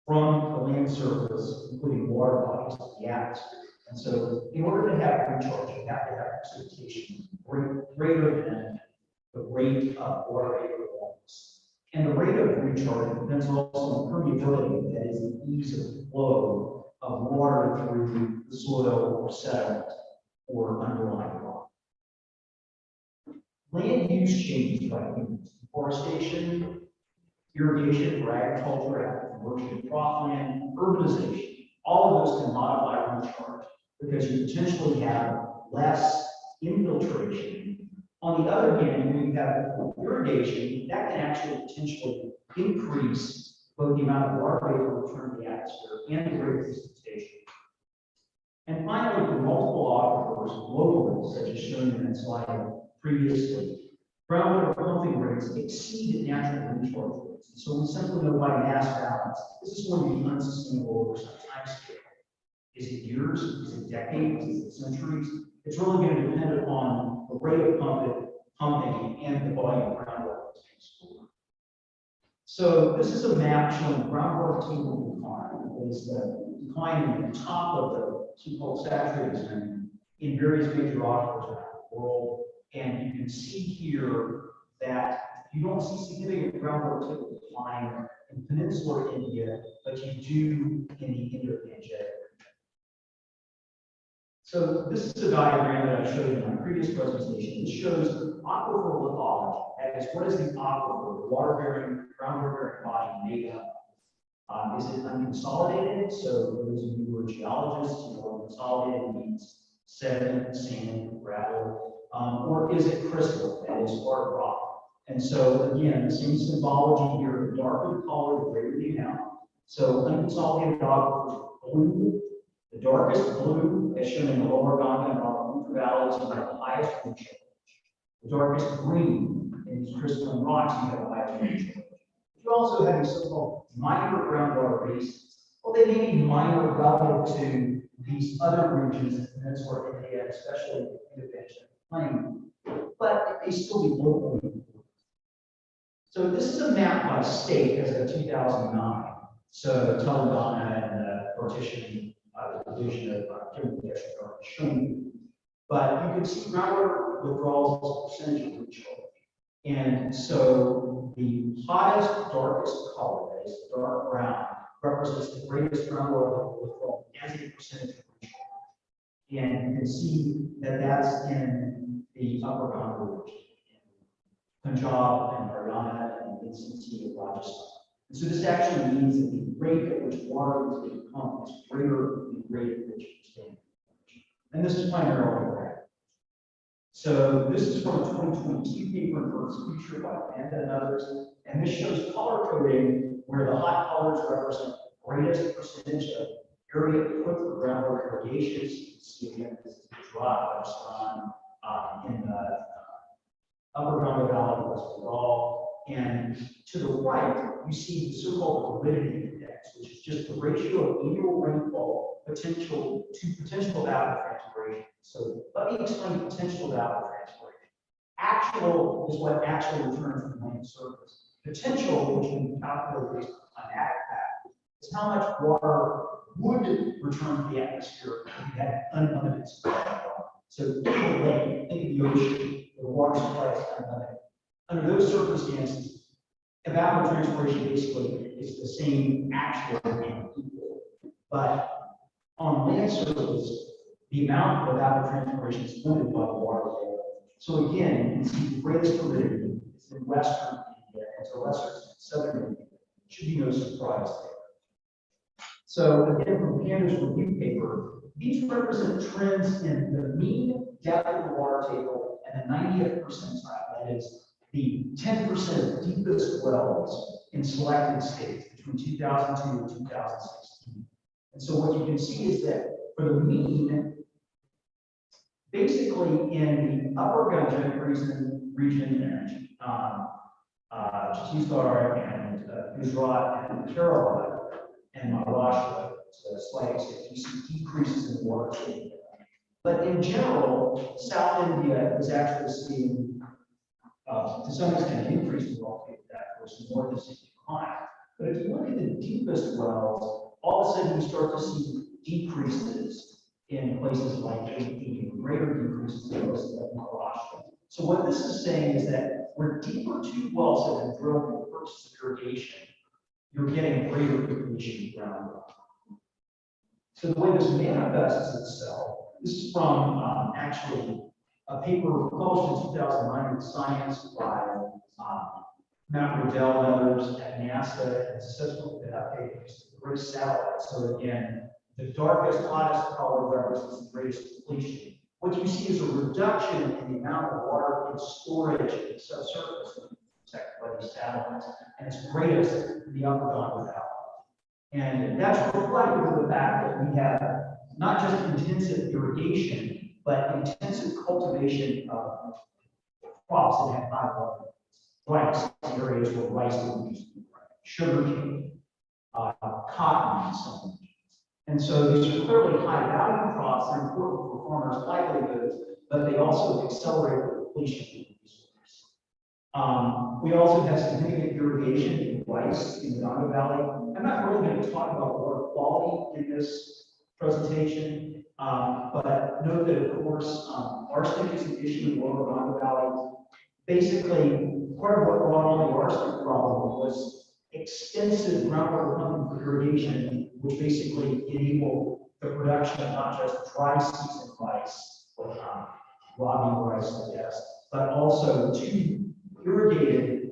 from the land surface, including water bodies, to the atmosphere. And so in order to have recharge, you have to have precipitation greater than the rate of water vapor loss. And the rate of recharge depends also on permeability, that is the ease of flow of water through the soil or sediment or underlying rock. Land use changes by humans. Deforestation, irrigation for agriculture, conversion to cropland, urbanization, all of those can modify recharge because you potentially have less infiltration. On the other hand, when you have irrigation, that can actually potentially increase both the amount of water vapor returned to the atmosphere and the rate of precipitation. And finally, for multiple aquifers globally, such as shown in that slide previously, groundwater pumping rates exceed natural recharge rates. And so we simply know by mass balance, this is going to be unsustainable over some time scale. Is it years? Is it decades? Is it centuries? It's really going to depend upon the rate of pumping and the volume of groundwater that's being stored. So this is a map showing groundwater table decline. It is the decline in the top of the so-called saturated zone in various major aquifers around the world. And you can see here that you don't see significant groundwater table decline in peninsular India, but you do in the Indo-Gangetic region. So this is a diagram that I showed in my previous presentation. It shows aquifer lithology. That is, what is the aquifer, the water-bearing, groundwater-bearing body made up of? Is it unconsolidated? So for those of you who are geologists, you know what unconsolidated means: sediment, sand, gravel. Or is it crystal? That is hard rock. And so again, the same symbology here: the darker the color, the greater the amount. So unconsolidated aquifers, blue. The darkest blue, as shown in the lower Ganga and Brahmaputra valleys, you have the highest recharge. The darkest green in these crystalline rocks, you have the highest recharge. You also have these so-called minor groundwater basins. Well, they may be minor relative to these other regions in Peninsular India, especially in the Indo-Gangetic Plain, but they still be locally important. So this is a map by state as of 2009. So Telangana and the partitioning. The division of Kimberley are shown, but you can see groundwater withdrawals as a percentage of recharge. And so the hottest, darkest color, that is dark brown, represents the greatest groundwater withdrawal as a percentage of recharge. And you can see that that's in the upper Ganga region, in Punjab and Haryana and NCT and Rajasthan. And so this actually means that the rate at which water is being pumped is greater than the rate at which it's being pumped. And this is primarily gravity. So this is from a 2022 paper in First Future by Amanda and others. And this shows color coding where the hot colors represent the greatest percentage of area put for groundwater irrigation. So you can see again, this is the dry sun in the upper Ganga Valley, West Bengal. And to the right, you see the so-called validity index, which is just the ratio of annual rainfall potential to potential evapotranspiration. So let me explain potential evapotranspiration. Actual is what actually returns from the land surface. Potential, which can be calculated based on climatic fact, is how much water would return to the atmosphere if you had unlimited supply of water. So think of a lake, think of the ocean, where the water supply is unlimited. Under those circumstances, evapotranspiration basically is the same actual and equal. But on land surface, the amount of evapotranspiration is limited by the water level. So again, you can see the greatest validity is in Western India, and to a lesser extent, Southern India. Should be no surprise there. So again, from Panda's review paper, these represent trends in the mean depth of the water table and the 90th percentile. That is, the 10% deepest wells in selected states between 2002 and 2016. And so what you can see is that for the mean, basically in the upper Gangetic region and Chhattisgarh and Gujarat and Kerala and Maharashtra, to a slight extent, you see decreases in water table. But in general, South India is actually seeing to some extent, an increase in water table depth versus more than 60 decline. But if you look at the deepest wells, all of a sudden you start to see decreases in places like even greater decreases in places like Maharashtra. So what this is saying is that where deeper tube wells have been drilled for the purpose of irrigation, you're getting greater depletion of groundwater. So the way this manifests itself, this is from actually a paper published in 2009 in Science by Matt Riddell and others at NASA. It's associated with that paper, the greatest satellite. So again, the darkest, hottest color represents the greatest depletion. What you see is a reduction in the amount of water in storage in the subsurface protected by these satellites, and it's greatest in the upper Ganga Valley. And that's reflective of the fact that we have not just intensive irrigation, but intensive cultivation of crops that have high water. Rice, areas where rice is used, sugarcane, cotton, and so on. And so these are clearly high value crops. They're important for farmers' livelihoods, but they also accelerate the depletion of the resource. We also have significant irrigation in rice in the Ganga Valley. I'm not really going to talk about water quality in this presentation, but note that, of course, arsenic is an issue in the lower Ganga Valley. Basically, part of what brought on the arsenic problem was extensive groundwater pumping for irrigation, which basically enabled the production of not just dry season rice, or logging rice, I guess, but also two irrigated,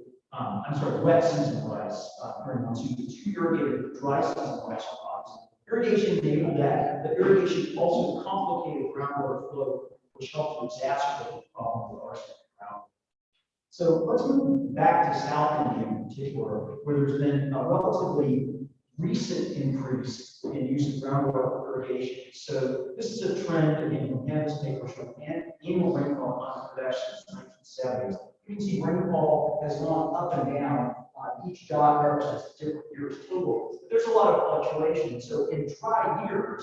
wet season rice, two irrigated dry season rice crops. Irrigation enabled that. The irrigation also complicated groundwater flow, which helped to exacerbate the problem with arsenic groundwater. So let's move back to South India in particular, where there's been a relatively recent increase in use of groundwater irrigation. So this is a trend again from Canvas paper showing annual rainfall on Pradesh since the 1970s. You can see rainfall has gone up and down. Each dot represents different years total. But there's a lot of fluctuation. So in dry years,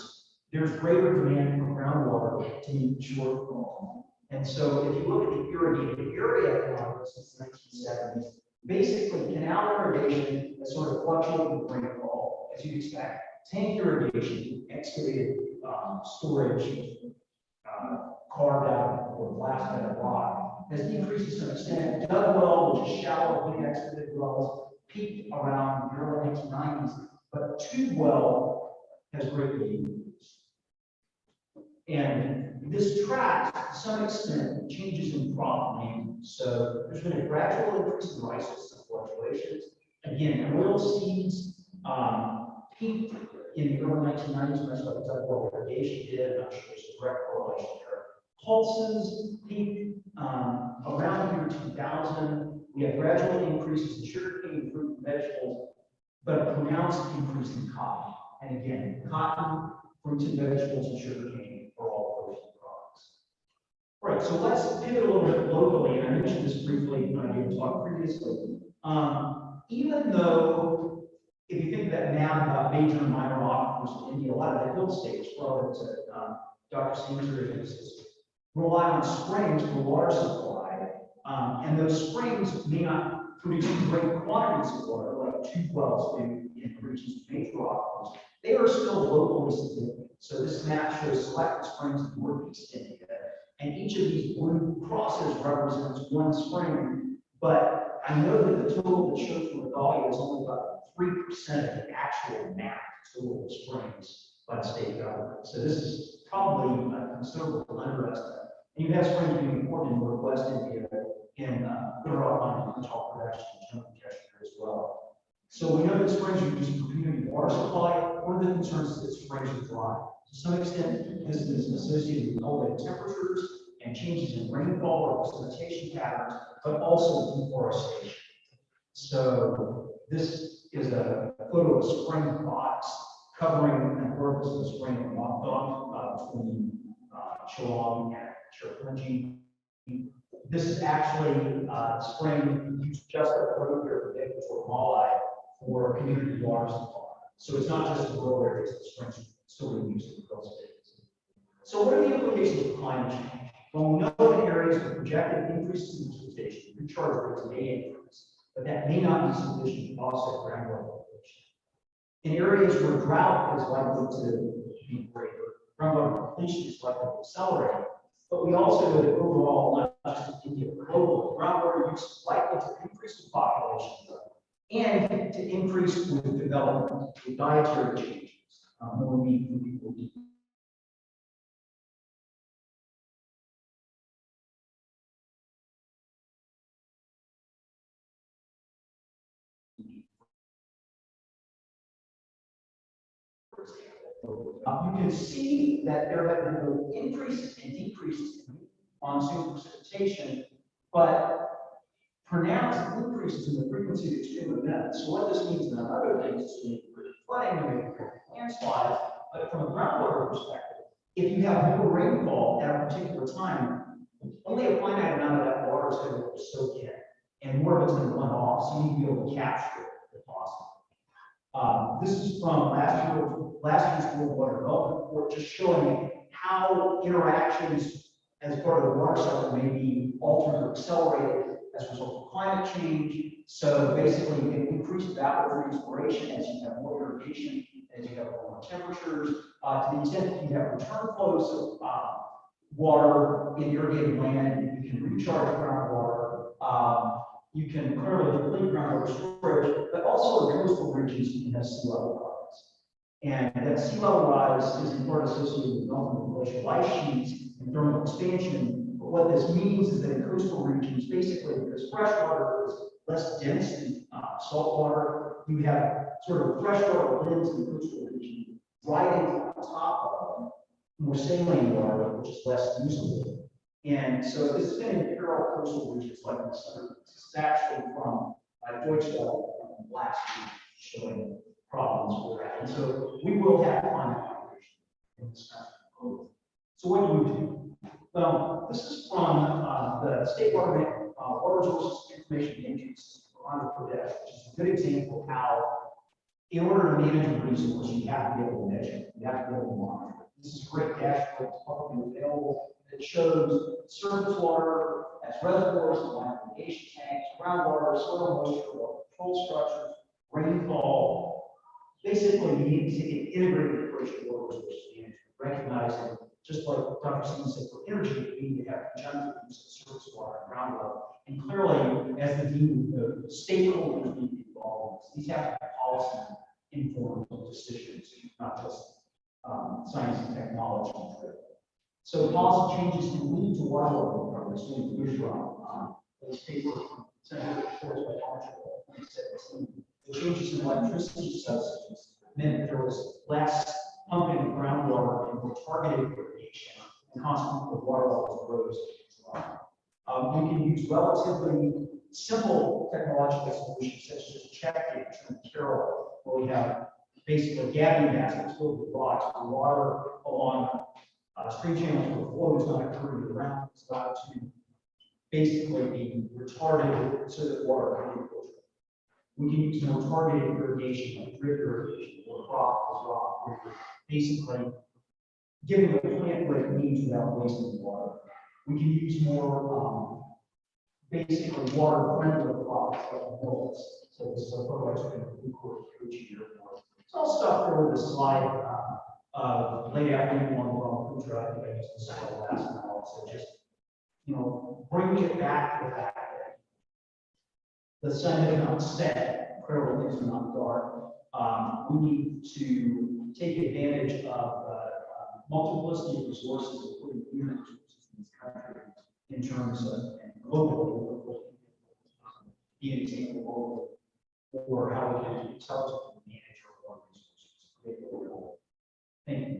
there's greater demand for groundwater to meet shortfall. And so if you look at the irrigated area now since the 1970s, basically canal irrigation has sort of fluctuated with rainfall, as you'd expect. Tank irrigation, excavated storage, carved out or blasted out of rock, has decreased to some extent. Dug well, which is shallow, big excavated wells, peaked around the early 1990s, but tube well has greatly increased. And this tracks, to some extent, changes in crop name. So there's been a gradual increase in rice with some fluctuations. Again, oilseeds peaked in the early 1990s, much like the well irrigation did. I'm not sure there's a direct correlation there. Pulses peaked around the year 2000. We have gradual increases in sugarcane, fruit, and vegetables, but a pronounced increase in cotton. And again, cotton, fruits and vegetables, and sugarcane are all protein products. Right, so let's pivot a little bit locally, and I mentioned this briefly when I gave a talk previously. Even though, if you think of that map about major and minor aquifers in India, a lot of the hill states, relative to Dr. Sainsbury's emphasis, rely on springs for water supply, and those springs may not produce great quantities of water, like tube wells do in the regions of major aquifers. They are still locally significant. So this map shows selected springs in northeast India, and each of these blue crosses represents one spring. But I know that the total that shows from the Ghali is only about 3% of the actual mapped total springs by the state government. So this is probably a considerable underestimate. And you have springs being important in northwest India, in Uttarakhand, and Uttar Pradesh, and Jammu and Kashmir as well. So we know that springs are used for community water supply. One of the concerns is that springs are dry. To some extent, this is associated with elevated temperatures and changes in rainfall or precipitation patterns, but also deforestation. So this is a photo of a spring box covering an orifice of the spring in Mokdong between Shillong and Cherpunji. This is actually spring used just up the road here from Fort Malai for community water supply. So it's not just the rural areas that springs are still being used in rural states. So what are the implications of climate change? Well, we know that areas with projected increases in precipitation, recharge rates may increase, but that may not be sufficient to offset groundwater depletion. In areas where drought is likely to be greater, groundwater depletion is likely to accelerate. But we also know that overall, not just in India, but globally, groundwater use is likely to increase with population and to increase with development, with dietary changes. More meat than people eat. You can see that there have been both increases and decreases in monsoon precipitation, but pronounced increases in the frequency of extreme events. So what this means, among other things, is flooding, landslides, but from a groundwater perspective, if you have more rainfall at a particular time, only a finite amount of that water is going to soak in, and more of it's going to run off, so you need to be able to capture it if possible. This is from last year's World Water Development Report, just showing how interactions as part of the water cycle may be altered or accelerated as a result of climate change. So basically, you get increased evapotranspiration as you have more irrigation, as you have lower temperatures. To the extent that you have return flows of water in irrigated land, you can recharge groundwater. You can clearly deplete groundwater storage, but also in coastal regions, you can have sea level rise. And that sea level rise is in part associated with melting of glacial ice sheets and thermal expansion. But what this means is that in coastal regions, basically, because fresh water is less dense than salt water, you have sort of freshwater winds in the coastal region riding on top of more saline water, which is less usable. And so this has been in parallel coastal regions like the southern. This is actually from Deutsche Welle last year, showing problems we're at. And so we will have climate migration in this country. So what do we do? Well, this is from the State Water Resources Information Agency, or Andhra Pradesh, which is a good example of how, in order to manage a resource, you have to be able to measure it. You have to be able to monitor it. This is a great dashboard that's publicly available. It shows surface water as reservoirs, line irrigation tanks, groundwater, soil moisture, water control structures, rainfall. Basically, you need to take an integrated approach to water resource management, recognizing, just like Dr. Seaman said, for energy, we need to have conjunctive use of surface water and groundwater. And clearly, as the stakeholders need to be involved, these have to be policy informed decisions, not just science and technology driven. So policy changes can lead to water level improvements. So here's this paper from Senator Shores by Archibald, 2017. The changes in electricity subsidies meant that there was less pumping of groundwater and more targeted irrigation, and consequently the water levels rose. We can use relatively simple technological solutions such as check gauge and Carroll, where we have basically gathering baskets filled with rocks and water along stream channels where flow is not occurring around. It's about to basically be retarded so that water can be filtered. We can use more targeted irrigation, like drip irrigation or rock, where you're basically giving the plant what it needs without wasting water. We can use more basically water-friendly crops like millets. So this is a photo I took in the Blue Court here. It's all stuff over the slide late afternoon on Brahmaputra. I think I used the slide last night. So just, bringing it back to the fact that the sun has not set, clearly things are not dark. We need to take advantage of multiplicity of resources, including human resources in this country, in terms of, and globally, be an example for how we can intelligently manage our water resources. Thank you.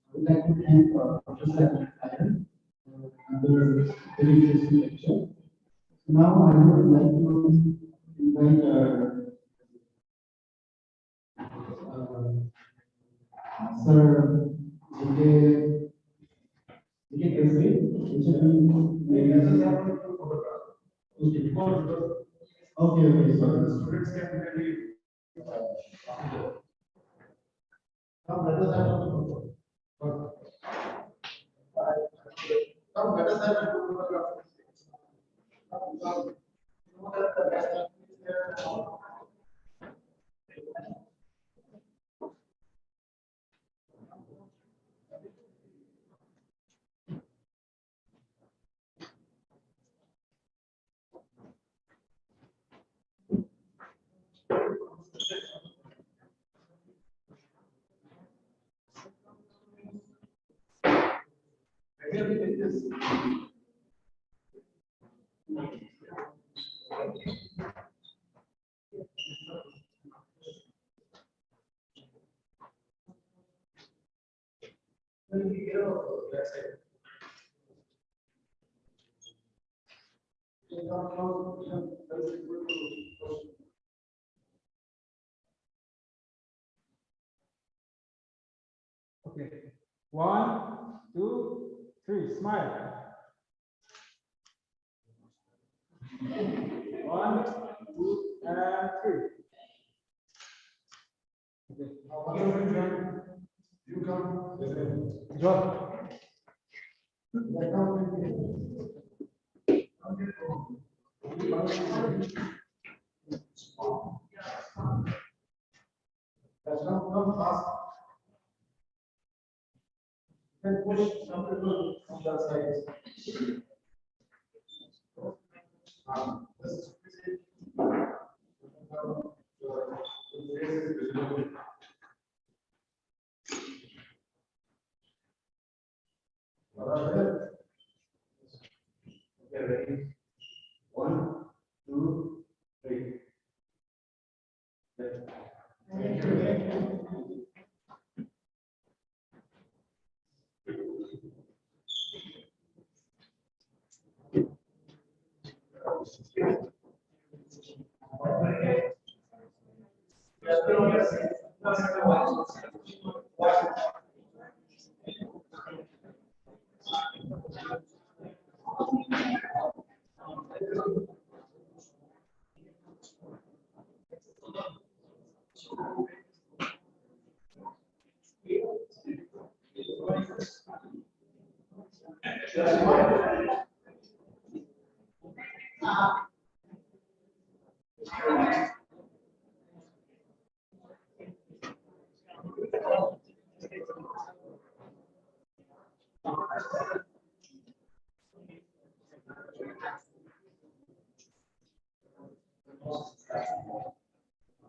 I would like to thank Professor Iyer for this very interesting lecture. Now I would like to invite Sir J.K. Kesri, okay, so students can really now let us have now let us have Okay. 1, 2, 3. Smile. 1, 2, and 3. Okay. You come. John. Come fast. And push some people on the side. Okay, ready? 1, 2, 3. Thank you.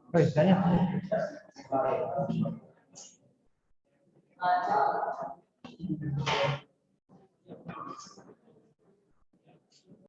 Baik, tanya.